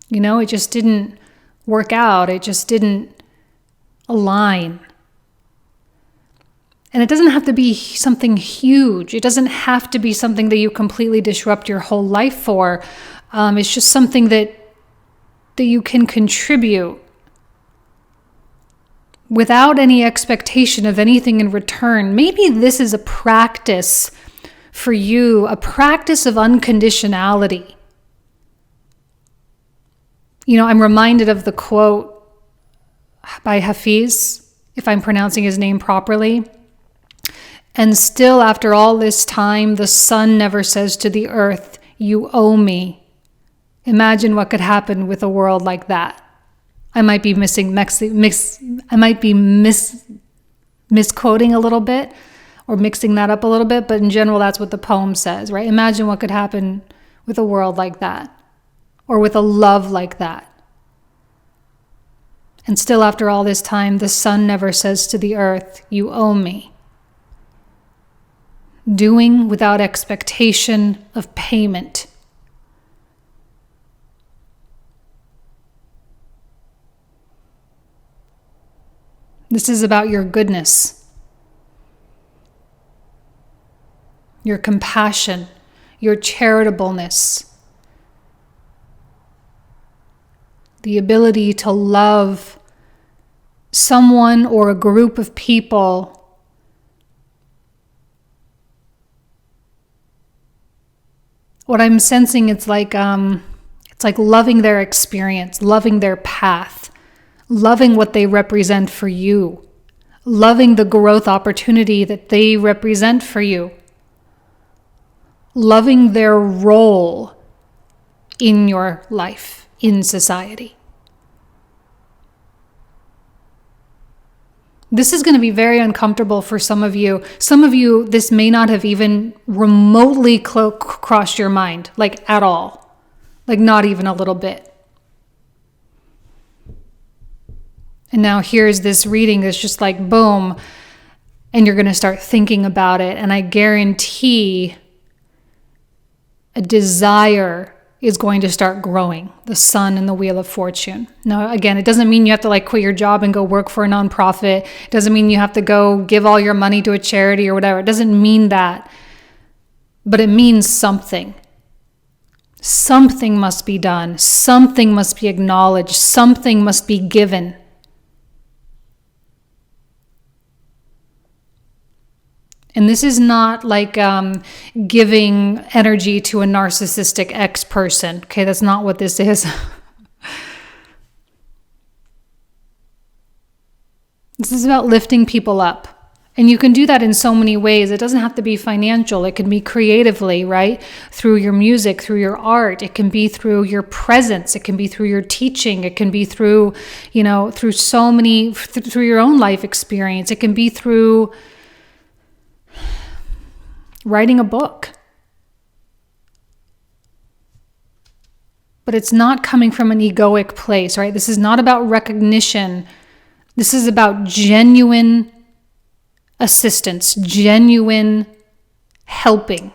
It just didn't work out. It just didn't align. And it doesn't have to be something huge. It doesn't have to be something that you completely disrupt your whole life for. It's just something that you can contribute without any expectation of anything in return. Maybe this is a practice for you, a practice of unconditionality. I'm reminded of the quote by Hafiz, if I'm pronouncing his name properly. And still, after all this time, the sun never says to the earth, "You owe me." Imagine what could happen with a world like that. I might be misquoting a little bit, or mixing that up a little bit, but in general, that's what the poem says, right? Imagine what could happen with a world like that, or with a love like that. And still, after all this time, the sun never says to the earth, "You owe me." Doing without expectation of payment. This is about your goodness, your compassion, your charitableness, the ability to love someone or a group of people what I'm sensing, it's like loving their experience, loving their path, loving what they represent for you, loving the growth opportunity that they represent for you, loving their role in your life, in society. This is going to be very uncomfortable for some of you. Some of you, this may not have even remotely crossed your mind, like at all. Like not even a little bit. And now here's this reading that's just like boom, and you're going to start thinking about it. And I guarantee a desire is going to start growing, the sun and the wheel of fortune. Now, again, it doesn't mean you have to like quit your job and go work for a nonprofit. It doesn't mean you have to go give all your money to a charity or whatever. It doesn't mean that. But it means something. Something must be done. Something must be acknowledged. Something must be given. And this is not like giving energy to a narcissistic ex-person. Okay, that's not what this is. This is about lifting people up. And you can do that in so many ways. It doesn't have to be financial. It can be creatively, right? Through your music, through your art. It can be through your presence. It can be through your teaching. It can be through, through so many, through your own life experience. It can be through writing a book. But it's not coming from an egoic place, right? This is not about recognition. This is about genuine assistance, genuine helping.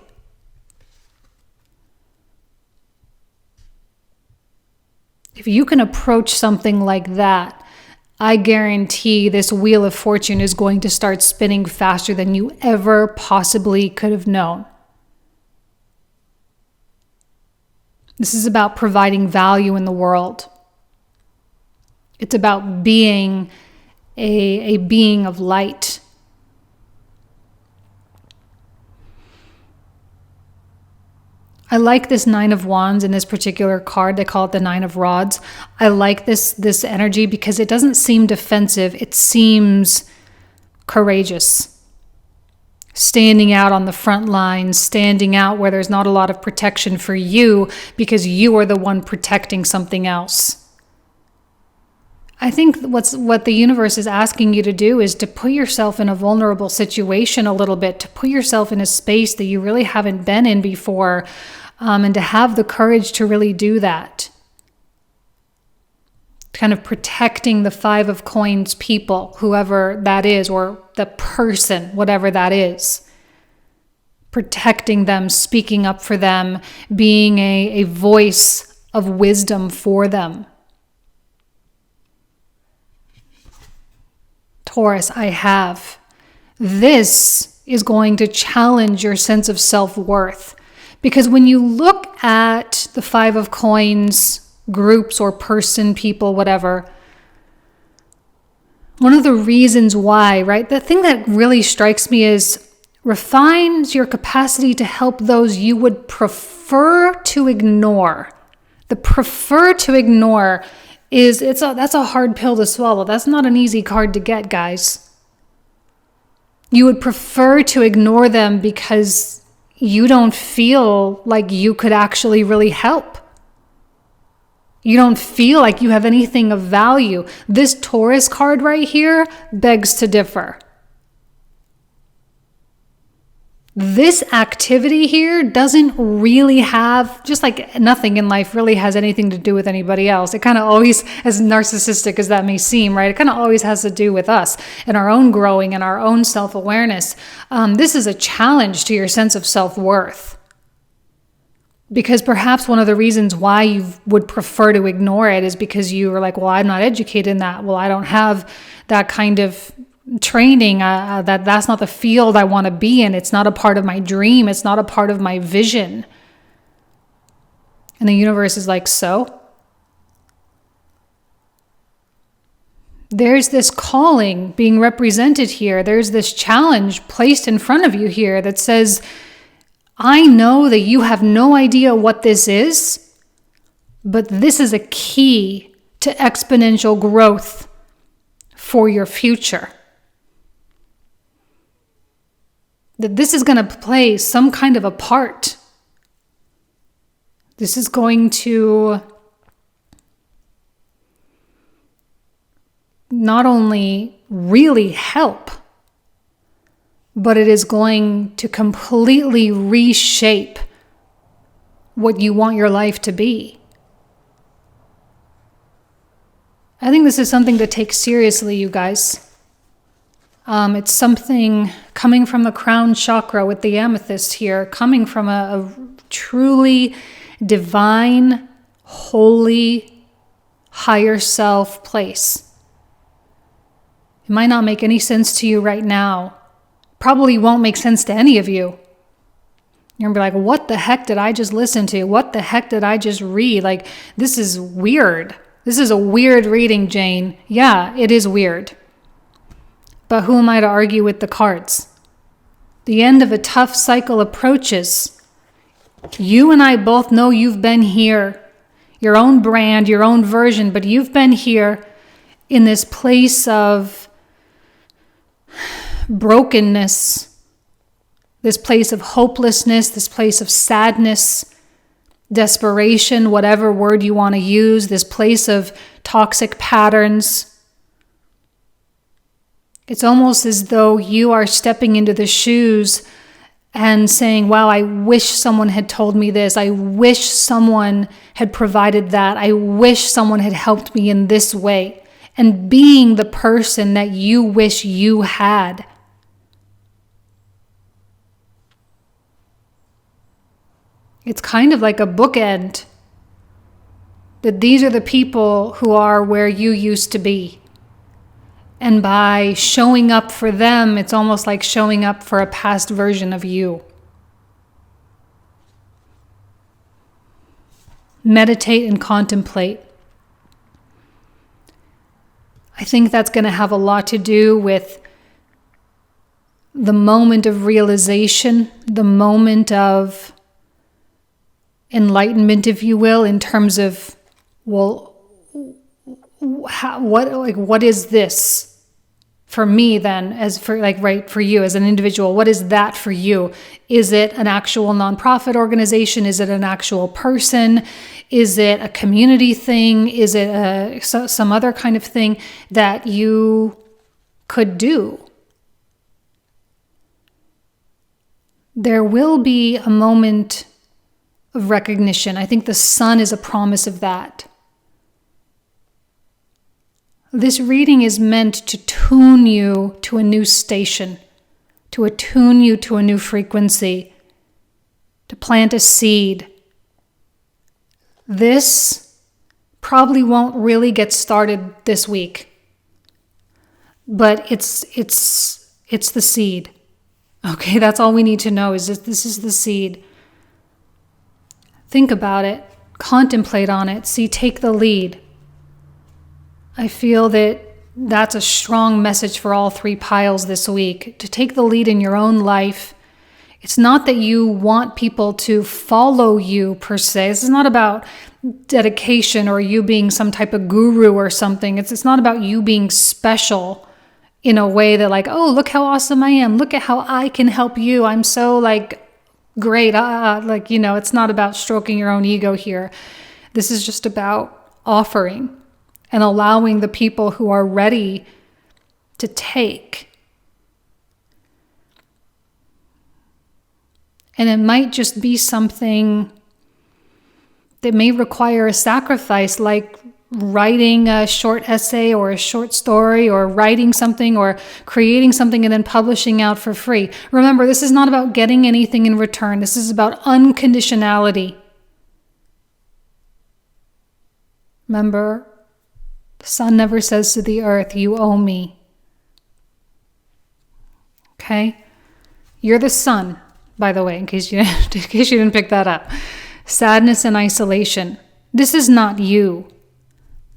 If you can approach something like that, I guarantee this wheel of fortune is going to start spinning faster than you ever possibly could have known. This is about providing value in the world. It's about being a being of light. I like this Nine of Wands in this particular card. They call it the Nine of Rods. I like this energy because it doesn't seem defensive. It seems courageous. Standing out on the front lines, standing out where there's not a lot of protection for you because you are the one protecting something else. I think what the universe is asking you to do is to put yourself in a vulnerable situation a little bit, to put yourself in a space that you really haven't been in before, and to have the courage to really do that. Kind of protecting the Five of Coins people, whoever that is, or the person, whatever that is. Protecting them, speaking up for them, being a voice of wisdom for them. Taurus, I have. This is going to challenge your sense of self-worth. Because when you look at the Five of Coins groups or person, people, whatever, one of the reasons why, right? The thing that really strikes me is refines your capacity to help those you would prefer to ignore. The prefer to ignore that's a hard pill to swallow. That's not an easy card to get, guys. You would prefer to ignore them because you don't feel like you could actually really help. You don't feel like you have anything of value. This Taurus card right here begs to differ. This activity here doesn't really have, just like nothing in life really has anything to do with anybody else. It kind of always, as narcissistic as that may seem, right? It kind of always has to do with us and our own growing and our own self-awareness. This is a challenge to your sense of self-worth. Because perhaps one of the reasons why you would prefer to ignore it is because you are like, well, I'm not educated in that. Well, I don't have that kind of training. That's not the field I want to be in. It's not a part of my dream. It's not a part of my vision. And the universe is like, so? There's this calling being represented here. There's this challenge placed in front of you here that says, I know that you have no idea what this is, but this is a key to exponential growth for your future. That this is going to play some kind of a part. This is going to not only really help, but it is going to completely reshape what you want your life to be. I think this is something to take seriously, you guys. It's something coming from the crown chakra with the amethyst here, coming from a truly divine, holy, higher self place. It might not make any sense to you right now. Probably won't make sense to any of you. You're gonna be like, what the heck did I just listen to? What the heck did I just read? Like, this is weird. This is a weird reading, Jane. Yeah, it is weird. But who am I to argue with the cards? The end of a tough cycle approaches. You and I both know you've been here. Your own brand, your own version, but you've been here in this place of brokenness, this place of hopelessness, this place of sadness, desperation, whatever word you want to use, this place of toxic patterns. It's almost as though you are stepping into the shoes and saying, wow, I wish someone had told me this. I wish someone had provided that. I wish someone had helped me in this way. And being the person that you wish you had. It's kind of like a bookend. That these are the people who are where you used to be. And by showing up for them, it's almost like showing up for a past version of you. Meditate and contemplate. I think that's going to have a lot to do with the moment of realization, the moment of enlightenment, if you will, in terms of, well, what is this for me then, as for right for you as an individual? What is that for you? Is it an actual nonprofit organization? Is it an actual person? Is it a community thing? Is it some other kind of thing that you could do? There will be a moment of recognition. I think the sun is a promise of that. This reading is meant to tune you to a new station, to attune you to a new frequency, to plant a seed. This probably won't really get started this week, but it's the seed. Okay, that's all we need to know is that this is the seed. Think about it, contemplate on it, take the lead. I feel that that's a strong message for all three piles this week, to take the lead in your own life. It's not that you want people to follow you per se. This is not about dedication or you being some type of guru or something. It's not about you being special in a way that like, oh, look how awesome I am. Look at how I can help you. I'm so great. It's not about stroking your own ego here. This is just about offering and allowing the people who are ready to take. And it might just be something that may require a sacrifice, like writing a short essay or a short story or writing something or creating something and then publishing out for free. Remember, this is not about getting anything in return. This is about unconditionality. Remember, the sun never says to the earth, you owe me. Okay? You're the sun, by the way, in case you didn't pick that up. Sadness and isolation. This is not you.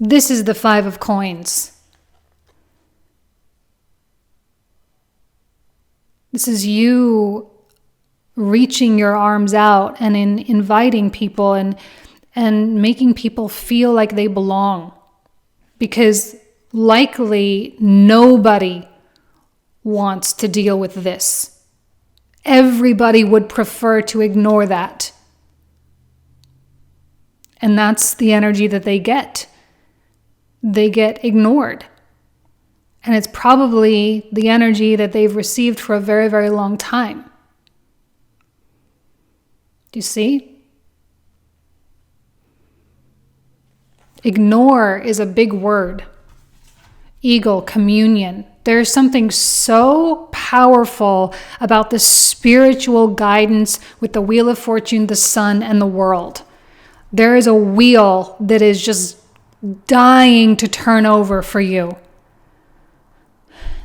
This is the 5 of coins. This is you reaching your arms out and inviting people and making people feel like they belong. Because likely nobody wants to deal with this. Everybody would prefer to ignore that. And that's the energy that they get. They get ignored. And it's probably the energy that they've received for a very, very long time. Do you see? Ignore is a big word. Eagle, communion. There's something so powerful about the spiritual guidance with the Wheel of Fortune, the sun, and the world. There is a wheel that is just dying to turn over for you.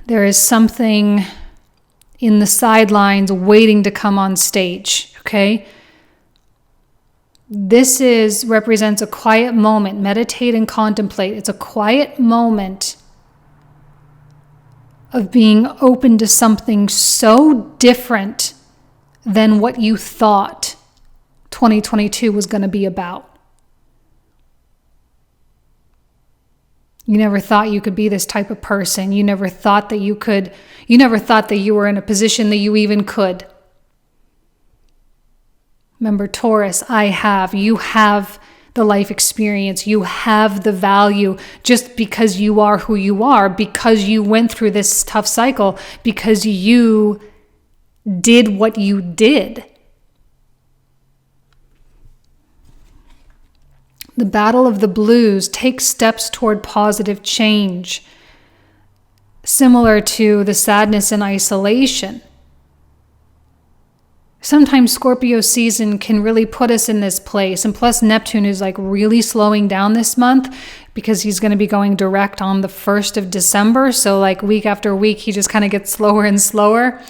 There is something in the sidelines waiting to come on stage, okay? This represents a quiet moment. Meditate and contemplate. It's a quiet moment of being open to something so different than what you thought 2022 was going to be about. You never thought you could be this type of person. You never thought that you were in a position that you even could. Remember, Taurus, you have the life experience. You have the value just because you are who you are, because you went through this tough cycle, because you did what you did. The battle of the blues takes steps toward positive change, similar to the sadness and isolation. Sometimes Scorpio season can really put us in this place. And plus Neptune is like really slowing down this month because he's going to be going direct on the 1st of December. So like week after week, he just kind of gets slower and slower.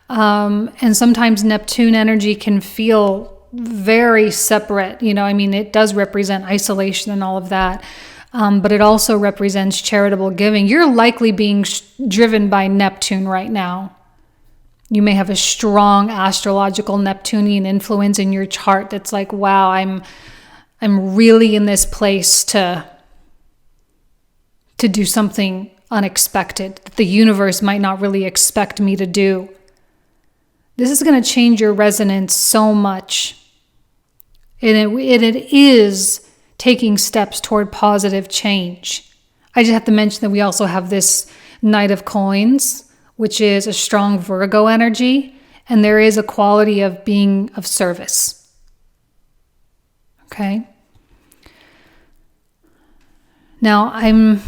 And sometimes Neptune energy can feel very separate. It does represent isolation and all of that. But it also represents charitable giving. You're likely being driven by Neptune right now. You may have a strong astrological Neptunian influence in your chart that's like, wow, I'm really in this place to do something unexpected that the universe might not really expect me to do. This is going to change your resonance so much. And it is taking steps toward positive change. I just have to mention that we also have this Knight of Coins, which is a strong Virgo energy, and there is a quality of being of service. Okay? Now, I'm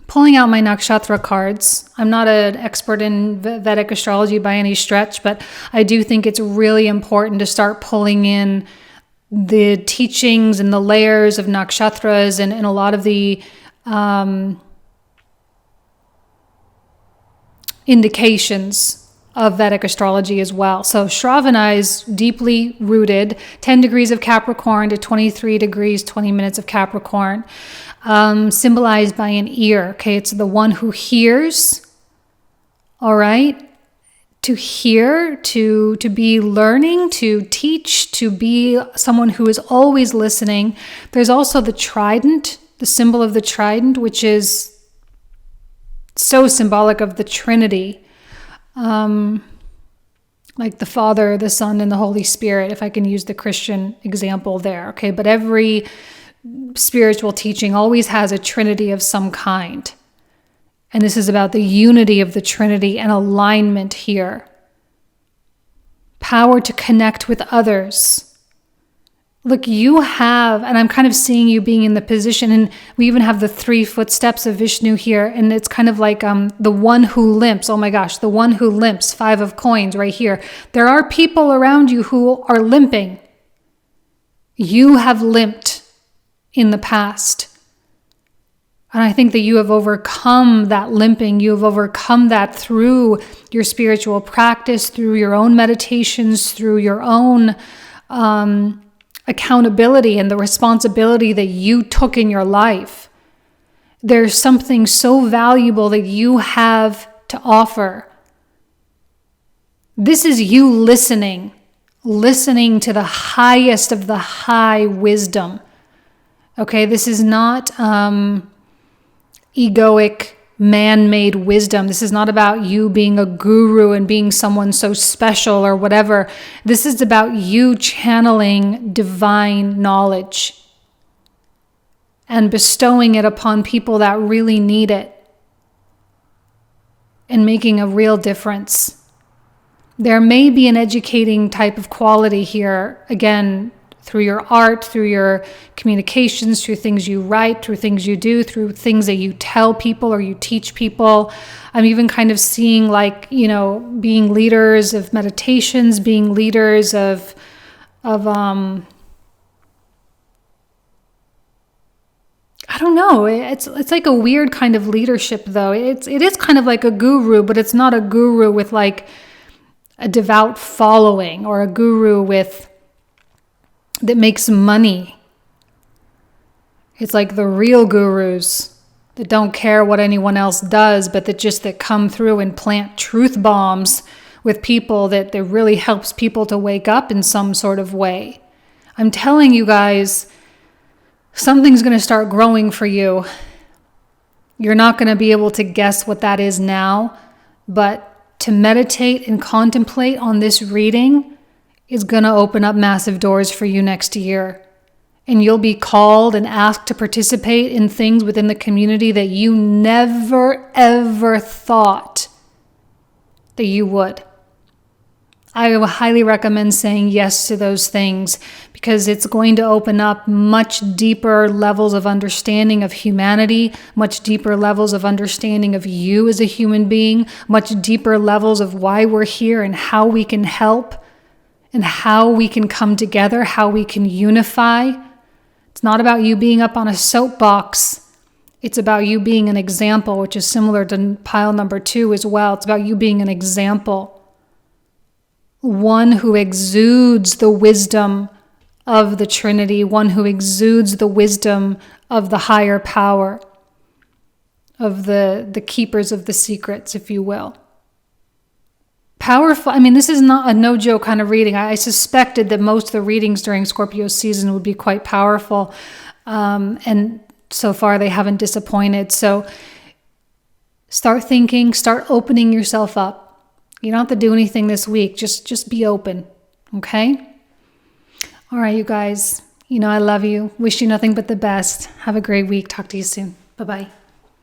pulling out my nakshatra cards. I'm not an expert in Vedic astrology by any stretch, but I do think it's really important to start pulling in the teachings and the layers of nakshatras and a lot of the indications of Vedic astrology as well. So Shravana is deeply rooted, 10 degrees of Capricorn to 23 degrees, 20 minutes of Capricorn, symbolized by an ear. Okay, it's the one who hears, all right? To hear, to be learning, to teach, to be someone who is always listening. There's also the trident, the symbol of the trident, which is so symbolic of the Trinity, like the Father, the Son, and the Holy Spirit, if I can use the Christian example there. Okay, but every spiritual teaching always has a Trinity of some kind. And this is about the unity of the Trinity and alignment here. Power to connect with others. Look, you have, and I'm kind of seeing you being in the position, and we even have the 3 footsteps of Vishnu here, and it's kind of like the one who limps. Oh my gosh, the one who limps, 5 of coins right here. There are people around you who are limping. You have limped in the past. And I think that you have overcome that limping. You have overcome that through your spiritual practice, through your own meditations, through your own accountability and the responsibility that you took in your life. There's something so valuable that you have to offer. This is you listening to the highest of the high wisdom. Okay, this is not egoic, man-made wisdom. This is not about you being a guru and being someone so special or whatever. This is about you channeling divine knowledge and bestowing it upon people that really need it and making a real difference. There may be an educating type of quality here, again, through your art, through your communications, through things you write, through things you do, through things that you tell people or you teach people. I'm even kind of seeing being leaders of meditations, being leaders of I don't know. It's like a weird kind of leadership though. It is kind of like a guru, but it's not a guru with like a devout following or a guru that makes money. It's like the real gurus that don't care what anyone else does, but that come through and plant truth bombs with people that really helps people to wake up in some sort of way. I'm telling you guys, something's going to start growing for you. You're not going to be able to guess what that is now, but to meditate and contemplate on this reading is going to open up massive doors for you next year. And you'll be called and asked to participate in things within the community that you never, ever thought that you would. I would highly recommend saying yes to those things because it's going to open up much deeper levels of understanding of humanity, much deeper levels of understanding of you as a human being, much deeper levels of why we're here and how we can help and how we can come together, how we can unify. It's not about you being up on a soapbox. It's about you being an example, which is similar to pile number 2 as well. It's about you being an example. One who exudes the wisdom of the Trinity, one who exudes the wisdom of the higher power, of the keepers of the secrets, if you will. Powerful. I mean, this is not a no joke kind of reading. I suspected that most of the readings during Scorpio season would be quite powerful. And so far they haven't disappointed. So start thinking, start opening yourself up. You don't have to do anything this week. Just be open. Okay? All right, you guys. I love you. Wish you nothing but the best. Have a great week. Talk to you soon. Bye-bye.